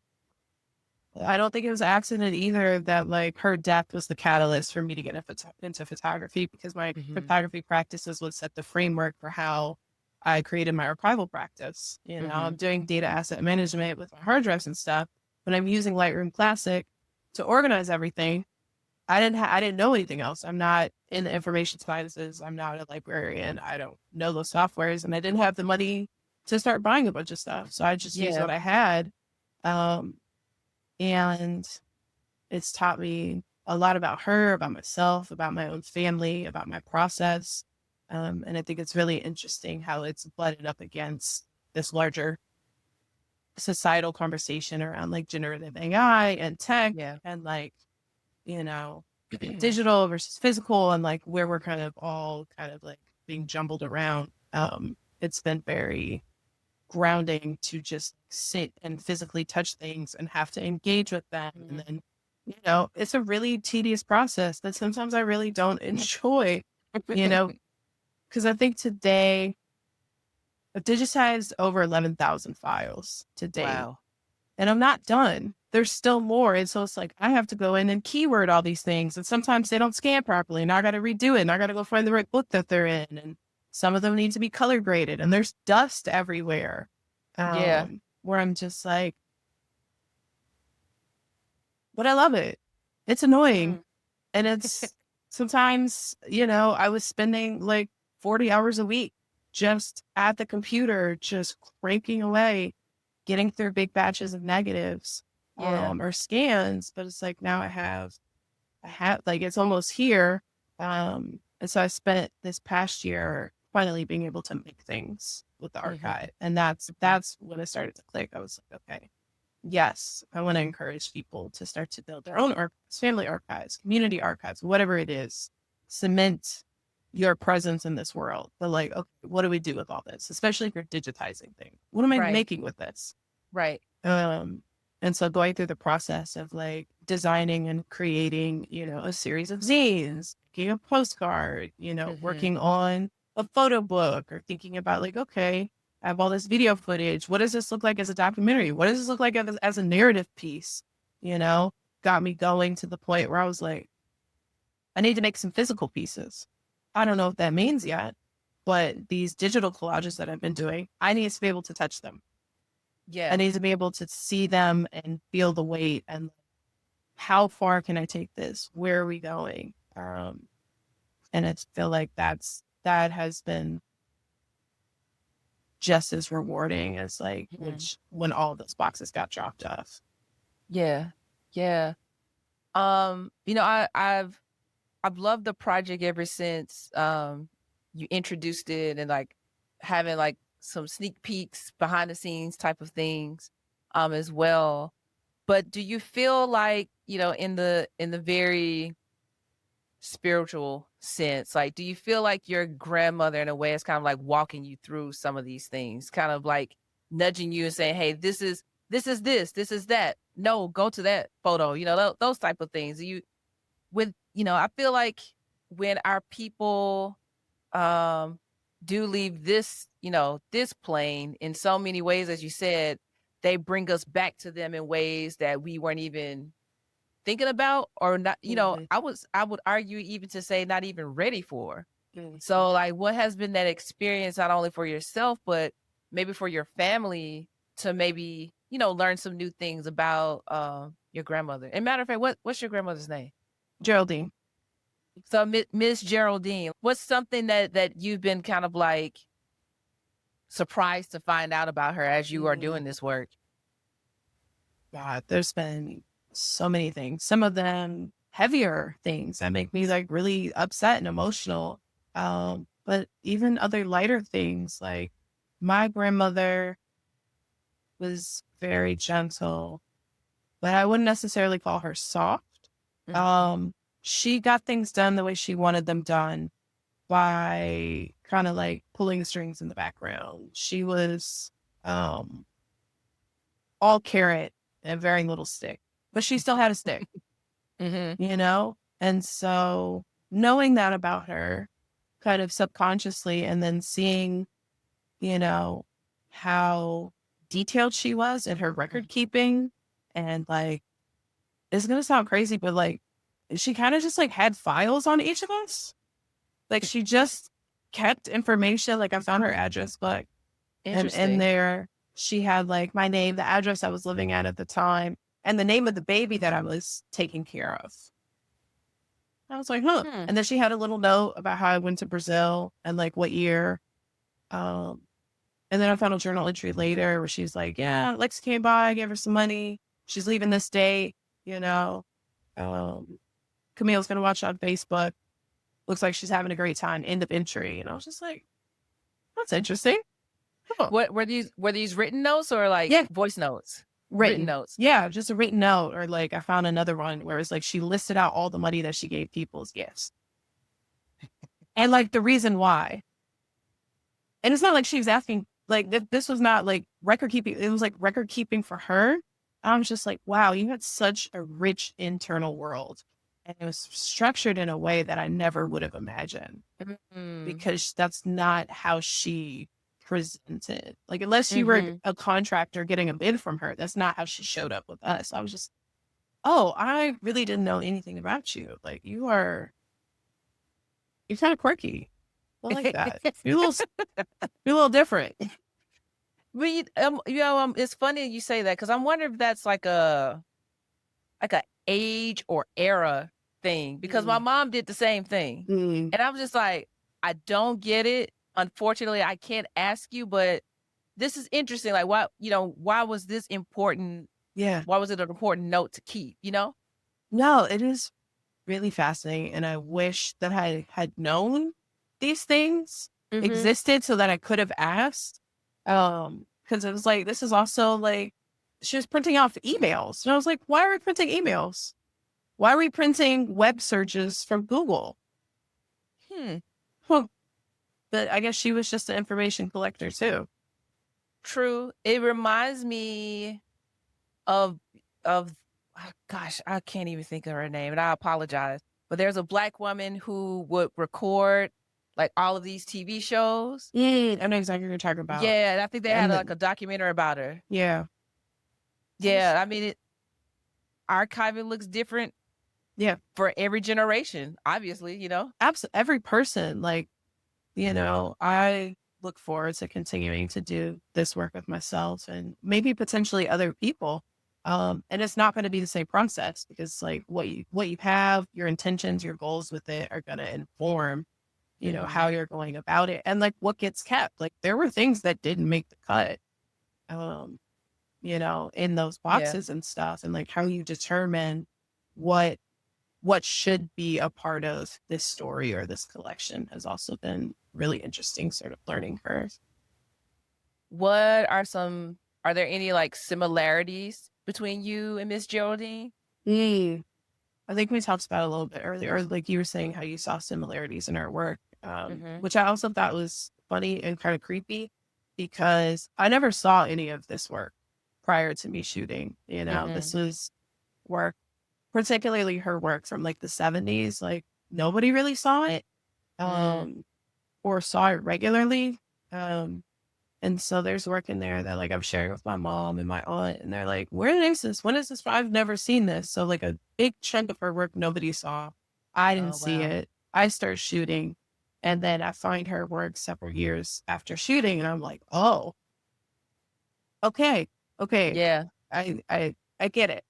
I don't think it was an accident either that like her death was the catalyst for me to get into photography, because my Hmm. photography practices would set the framework for how I created my archival practice. I'm Hmm. doing data asset management with my hard drives and stuff, but I'm using Lightroom Classic to organize everything. I didn't know anything else. I'm not in the information sciences. I'm not a librarian. I don't know those softwares, and I didn't have the money to start buying a bunch of stuff. So I just used Yeah. what I had. Um, and it's taught me a lot about her, about myself, about my own family, about my process. And I think it's really interesting how it's butted up against this larger societal conversation around like generative AI and tech Yeah. and like, you know, digital versus physical, and like where we're kind of all kind of like being jumbled around. It's been very grounding to just sit and physically touch things and have to engage with them. And Mhm. then, it's a really tedious process that sometimes I really don't enjoy, you know, because I think today I've digitized over 11,000 files to date, Wow. and I'm not done. There's still more. And so it's like, I have to go in and keyword all these things. And sometimes they don't scan properly. And I got to redo it. And I got to go find the right book that they're in. And some of them need to be color graded. And there's dust everywhere. Yeah. Where I'm just like, but I love it. It's annoying. Mm. And it's sometimes, I was spending like 40 hours a week just at the computer, just cranking away, getting through big batches of negatives, Yeah. or scans. But it's like now I have like, it's almost here. And so I spent this past year finally being able to make things with the Hmm. archive. And that's when it started to click. I was like, okay, yes, I want to encourage people to start to build their own archives, family archives, community archives, whatever it is. Cement your presence in this world. But like, okay, what do we do with all this? Especially if you're digitizing things. What am I Right. making with this? Right. Um, and so going through the process of like designing and creating, a series of zines, making a postcard, Hmm. working on a photo book, or thinking about like, okay, I have all this video footage. What does this look like as a documentary? What does this look like as a narrative piece? You know, got me going to the point where I was like, I need to make some physical pieces. I don't know what that means yet, but these digital collages that I've been doing, I need to be able to touch them. I Yeah. need to be able to see them and feel the weight, and how far can I take this? Where are we going? And I feel like that has been just as rewarding as like Mhm. when all those boxes got dropped off. Yeah. Yeah. I've loved the project ever since you introduced it, and like having like some sneak peeks, behind the scenes type of things as well. But do you feel like, in the very spiritual sense, like do you feel like your grandmother in a way is kind of like walking you through some of these things, kind of like nudging you and saying, "Hey, this is that. No, go to that photo." Those type of things. I feel like when our people um do leave this plane, in so many ways, as you said, they bring us back to them in ways that we weren't even thinking about, or not, Mhm, I would argue even to say not even ready for. mhm. So like, what has been that experience, not only for yourself, but maybe for your family, to maybe, learn some new things about your grandmother? And matter of fact, what's your grandmother's name? Geraldine. So Miss Geraldine, what's something that you've been kind of like surprised to find out about her as you are doing Mm, this work? God, there's been so many things. Some of them heavier things that make me like really upset and emotional. But even other lighter things, like my grandmother was very gentle, but I wouldn't necessarily call her soft. Mhm. Um, she got things done the way she wanted them done, by kind of like pulling the strings in the background. She was um all carrot and very little stick, but she still had a stick, Mhm. you know? And so knowing that about her kind of subconsciously, and then seeing, you know, how detailed she was in her record keeping. And like, it's going to sound crazy, but like, she kind of just like had files on each of us. Like she just kept information. Like I found her address book, and in Interesting. there she had like my name, the address I was living at the time, and the name of the baby that I was taking care of. I was like, huh. Hmm. And then she had a little note about how I went to Brazil and like what year. And then I found a journal entry later where she's like, yeah, Lex came by, I gave her some money. She's leaving this date, you know. Camille's going to watch on Facebook. Looks like she's having a great time. End of entry. And I was just like, that's interesting. Huh. What were these written notes or like Yeah. voice notes? Written Notes. Yeah, just a written note. Or like I found another one where it's like she listed out all the money that she gave people as gifts. And like the reason why. And it's not like she was asking, like this was not like record keeping. It was like record keeping for her. I was just like, wow, you had such a rich internal world. And it was structured in a way that I never would have imagined. Because that's not how she presented. Like, unless you were a contractor getting a bid from her, that's not how she showed up with us. I was just, oh, I really didn't know anything about you. Like, you're kind of quirky. I like that. You're a little different. But it's funny you say that because I'm wondering if that's like a age or era thing because my mom did the same thing, and I'm just like, I don't get it. Unfortunately, I can't ask you, but this is interesting. Like, why was this important? Yeah. Why was it an important note to keep? No, it is really fascinating, and I wish that I had known these things existed so that I could have asked. Because it was like, this is also like, she was printing off emails. And I was like, why are we printing emails? Why are we printing web searches from Google? Well, but I guess she was just an information collector too. True. It reminds me of gosh, I can't even think of her name, and I apologize. But there's a Black woman who would record like all of these TV shows. I know exactly what you're talking about. Yeah, and I think they had like a documentary about her. Yeah. Yeah, I mean, archiving looks different. Yeah, for every generation, obviously, Absolutely, every person. Like, I look forward to continuing to do this work with myself and maybe potentially other people. And it's not going to be the same process because like what you have, your intentions, your goals with it are going to inform, how you're going about it and like what gets kept. Like there were things that didn't make the cut, in those boxes and stuff. And like how you determine what should be a part of this story or this collection has also been really interesting sort of learning curve. Are there any like similarities between you and Miss Geraldine? I think we talked about it a little bit earlier, or like you were saying how you saw similarities in our work, which I also thought was funny and kind of creepy because I never saw any of this work prior to me shooting. This was work, particularly her work from like the 70s. Like nobody really saw it or saw it regularly. And so there's work in there that like I'm sharing with my mom and my aunt, and they're like, where is this? When is this? I've never seen this. So like a big chunk of her work nobody saw. I didn't see it. I start shooting, and then I find her work several years after shooting, and I'm like, oh, okay. Yeah. I get it.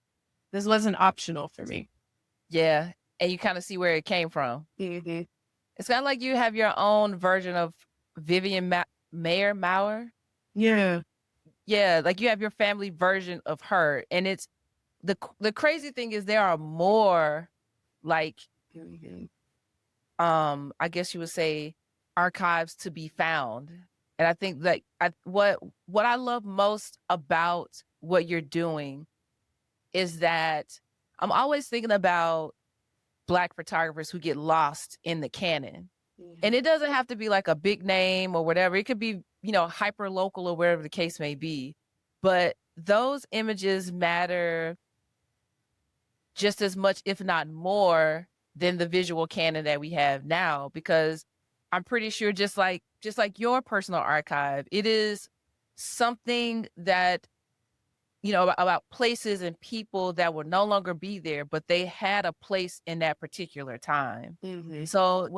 This wasn't optional for me. Yeah. And you kind of see where it came from. It's kind of like you have your own version of Vivian Mayer Mauer. Yeah. Yeah. Like you have your family version of her. And it's the crazy thing is there are more like, I guess you would say archives to be found. And I think like what I love most about what you're doing is that I'm always thinking about Black photographers who get lost in the canon. And it doesn't have to be like a big name or whatever. It could be, hyper local or wherever the case may be. But those images matter just as much, if not more, than the visual canon that we have now. Because I'm pretty sure just like your personal archive, it is something that, about places and people that will no longer be there, but they had a place in that particular time. Mm-hmm. So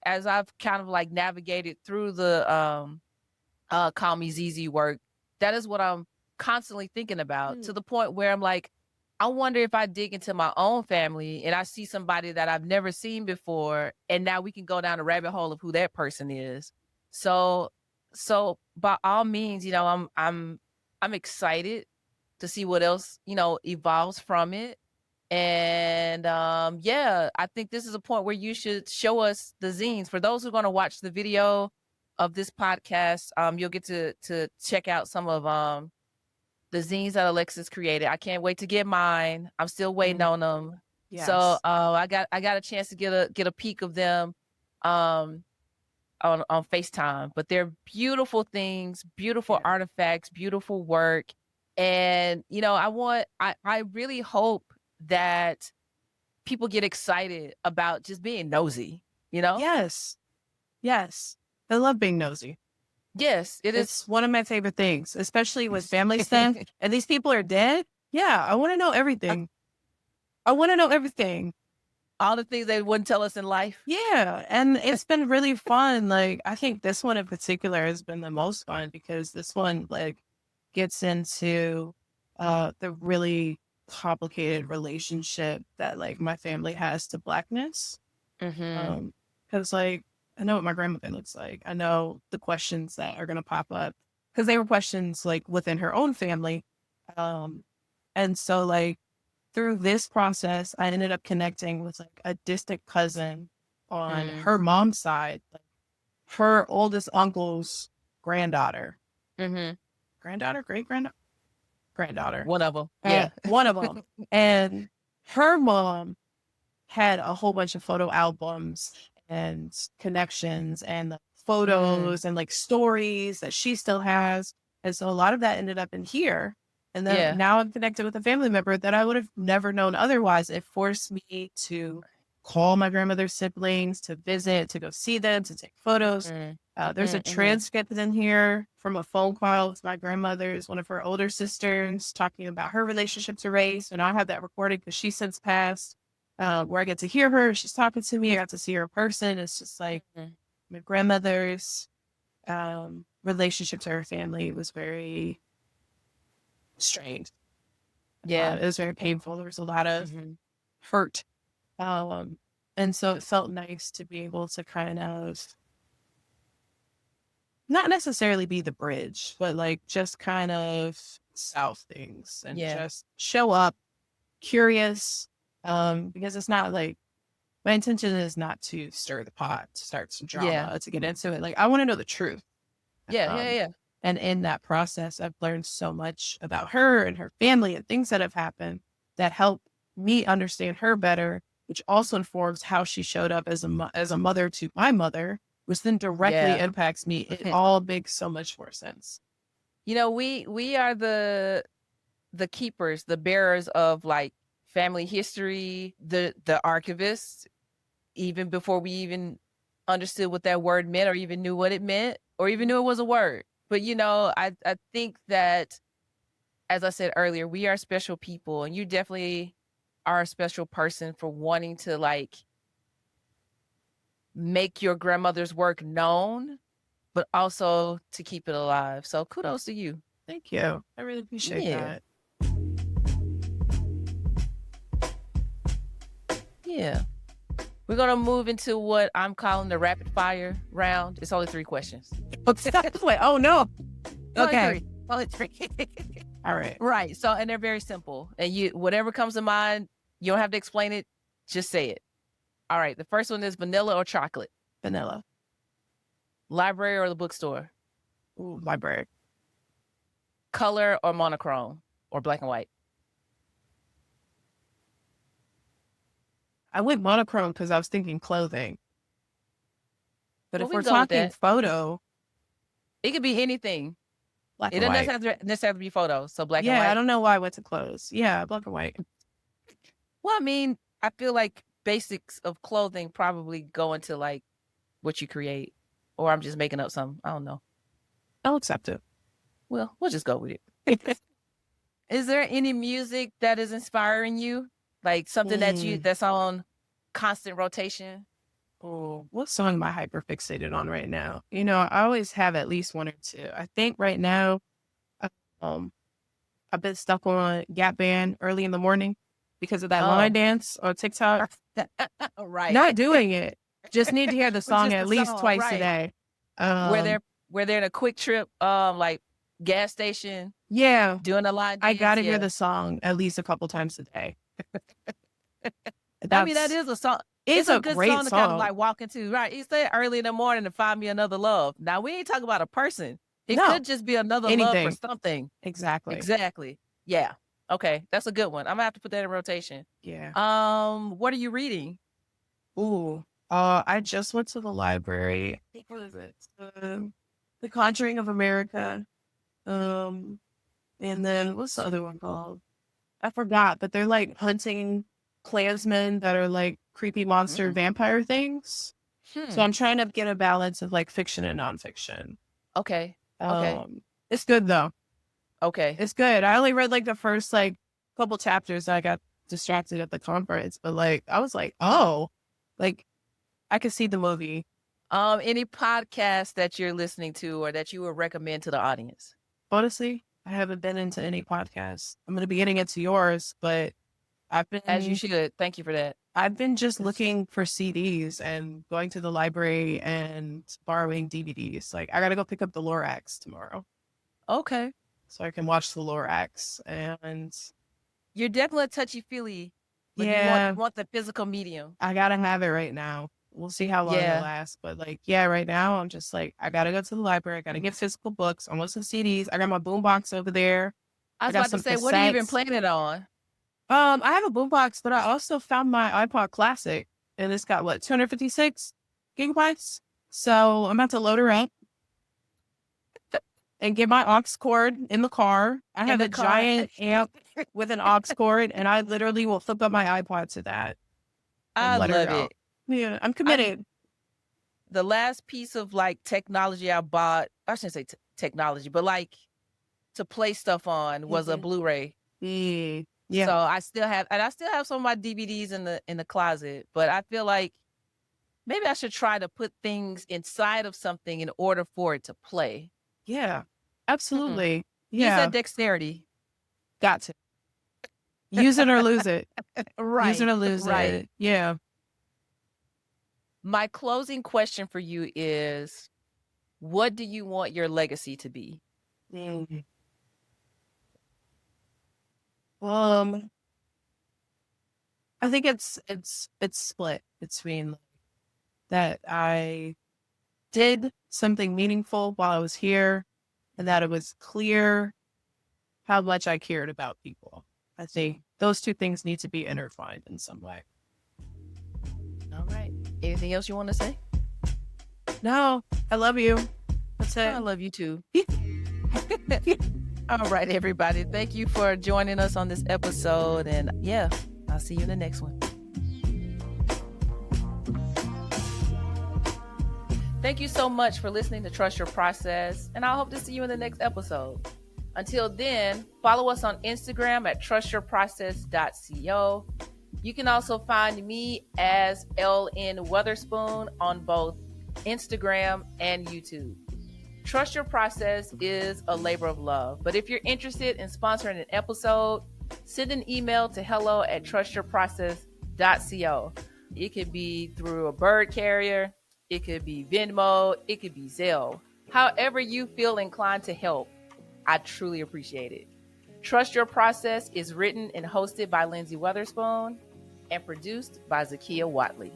as I've kind of like navigated through the Call Me ZZ work, that is what I'm constantly thinking about, to the point where I'm like, I wonder if I dig into my own family and I see somebody that I've never seen before, and now we can go down a rabbit hole of who that person is. So, by all means, I'm excited to see what else, evolves from it. And yeah, I think this is a point where you should show us the zines. For those who are going to watch the video of this podcast, you'll get to check out some of the zines that Alexis created. I can't wait to get mine. I'm still waiting on them. So Yes. I got a chance to get a peek of them um on FaceTime. But they're beautiful things, beautiful artifacts, beautiful work. And I really hope that people get excited about just being nosy, Yes. Yes. I love being nosy. Yes, it is. It's one of my favorite things, especially with family stuff. And these people are dead. Yeah, I want to know everything. I want to know everything. All the things they wouldn't tell us in life. Yeah. And it's been really fun. Like, I think this one in particular has been the most fun because this one, like, gets into the really complicated relationship that, like, my family has to Blackness. Mm-hmm. Because, like, I know what my grandmother looks like. I know the questions that are going to pop up because they were questions, like, within her own family. And so, like, through this process, I ended up connecting with, like, a distant cousin on her mom's side, like, her oldest uncle's granddaughter. Mm-hmm. Granddaughter? Granddaughter. One of them. Yeah. One of them. And her mom had a whole bunch of photo albums and connections and the photos and like stories that she still has. And so a lot of that ended up in here. And then now I'm connected with a family member that I would have never known otherwise. It forced me to call my grandmother's siblings, to visit, to go see them, to take photos. There's a transcript in here from a phone call with my grandmother's, one of her older sisters, talking about her relationship to race. And I have that recorded because she's since passed. Where I get to hear her, she's talking to me, I got to see her in person. It's just like my grandmother's relationship to her family was very strained. Yeah. It was very painful. There was a lot of hurt. And so it felt nice to be able to kind of not necessarily be the bridge, but like just kind of solve things and just show up curious. Because it's not like my intention is not to stir the pot, to start some drama, to get into it. Like, I want to know the truth. Yeah. And in that process, I've learned so much about her and her family and things that have happened that help me understand her better, which also informs how she showed up as a mother to my mother, which then directly impacts me. It all makes so much more sense. We are the keepers, the bearers of like family history, the archivists, even before we even understood what that word meant or even knew what it meant or even knew it was a word. But I think that, as I said earlier, we are special people, and you definitely are a special person for wanting to like make your grandmother's work known, but also to keep it alive. So kudos to you. Thank you. I really appreciate that. Yeah. We're going to move into what I'm calling the rapid fire round. It's only 3 questions. Wait, oh no. Okay. Only 3. All right. Right. So, and they're very simple. And whatever comes to mind, you don't have to explain it. Just say it. All right. The first one is vanilla or chocolate? Vanilla. Library or the bookstore? Ooh, library. Color or monochrome or black and white? I went monochrome because I was thinking clothing. But if we're talking photo, it could be anything. Black and white. It doesn't necessarily have to be photos. So black and white. Yeah, I don't know why I went to clothes. Yeah, black and white. Well, I mean, I feel like basics of clothing probably go into like what you create. Or I'm just making up something. I don't know. I'll accept it. Well, we'll just go with it. Is there any music that is inspiring you? Like something that's on constant rotation? Oh, what song am I hyper fixated on right now? You know, I always have at least one or two. I think right now, um, I've been stuck on Gap Band Early in the Morning because of that line Oh, dance on TikTok. right. Not doing it. Just need to hear the It's song just at the least song, twice a right? day. Where Um, they're in a quick trip, like gas station yeah, doing a line I dance. gotta hear Yeah. the song at least a couple times a day. I mean, that That's is a song. it's It's a a good great song to kind of song. like walk into, right? You say early in the morning to find me another love. Now we ain't talking about a person. It No, could just be another love for anything. something. Exactly. Exactly. Yeah. Okay. That's a good one. I'm gonna have to put that in rotation. Yeah. What are you reading? Ooh. I just went to the library. I think what is it? The Conjuring of America. Um, and then what's the other one called? I forgot, but they're like hunting Klansmen that are like creepy monster Mm. vampire things. So Hmm. I'm trying to get a balance of like fiction and nonfiction. Okay. Okay. It's good though. Okay. It's good. I only read like the first like couple chapters. I got distracted at the conference, but like I was like, oh, like I could see the movie. Any podcast that you're listening to or that you would recommend to the audience? Honestly, I haven't been into any podcasts. I'm gonna be getting into yours, but I've As you been should. Thank you for that. just 'Cause- looking for CDs and going to the library and borrowing DVDs. Like I gotta go pick up the Lorax tomorrow Okay. so I can watch the Lorax. And You're definitely touchy feely, but yeah, you want the physical medium. I gotta have it right now. We'll see how long it Yeah. lasts. But like, yeah, right now I'm just like, I gotta go to the library. I gotta get physical books. I'm listening to CDs. I got my boombox over there. I I was got about to some say, what have you been cassettes. playing it on? I have a boombox, but I also found my iPod Classic, and it's got what 256 gigabytes. So I'm about to load her up and get my aux cord in the car. I In have the a car. giant amp with an aux cord, and I literally will flip up my iPod to that and I let her love go. it. Yeah, I'm I committed. The last piece of like technology I bought, I shouldn't say technology, but like to play stuff on was a Mhm. Blu-ray. Yeah, So I still have some of my DVDs in the closet, but I feel like maybe I should try to put things inside of something in order for it to play. yeah, Hmm. absolutely. Use that Yeah, dexterity. got to use it or lose it. Use it Right, or lose right. it. Yeah. My closing question for you is, what do you want your legacy to be? Mhm. Um, I think it's split between that I did something meaningful while I was here and that it was clear how much I cared about people. I think those two things need to be intertwined in some way. All right. Anything else you want to say? No, I love you. That's I it. love you too. All right, everybody. Thank you for joining us on this episode. And yeah, I'll see you in the next one. Thank you so much for listening to Trust Your Process. And I hope to see you in the next episode. Until then, follow us on Instagram at trustyourprocess.co. You can also find me as LN Weatherspoon on both Instagram and YouTube. Trust Your Process is a labor of love, but if you're interested in sponsoring an episode, send an email to hello@trustyourprocess.co. It could be through a bird carrier, it could be Venmo, it could be Zelle. However you feel inclined to help, I truly appreciate it. Trust Your Process is written and hosted by Lynsey Weatherspoon and produced by Zakia Watley.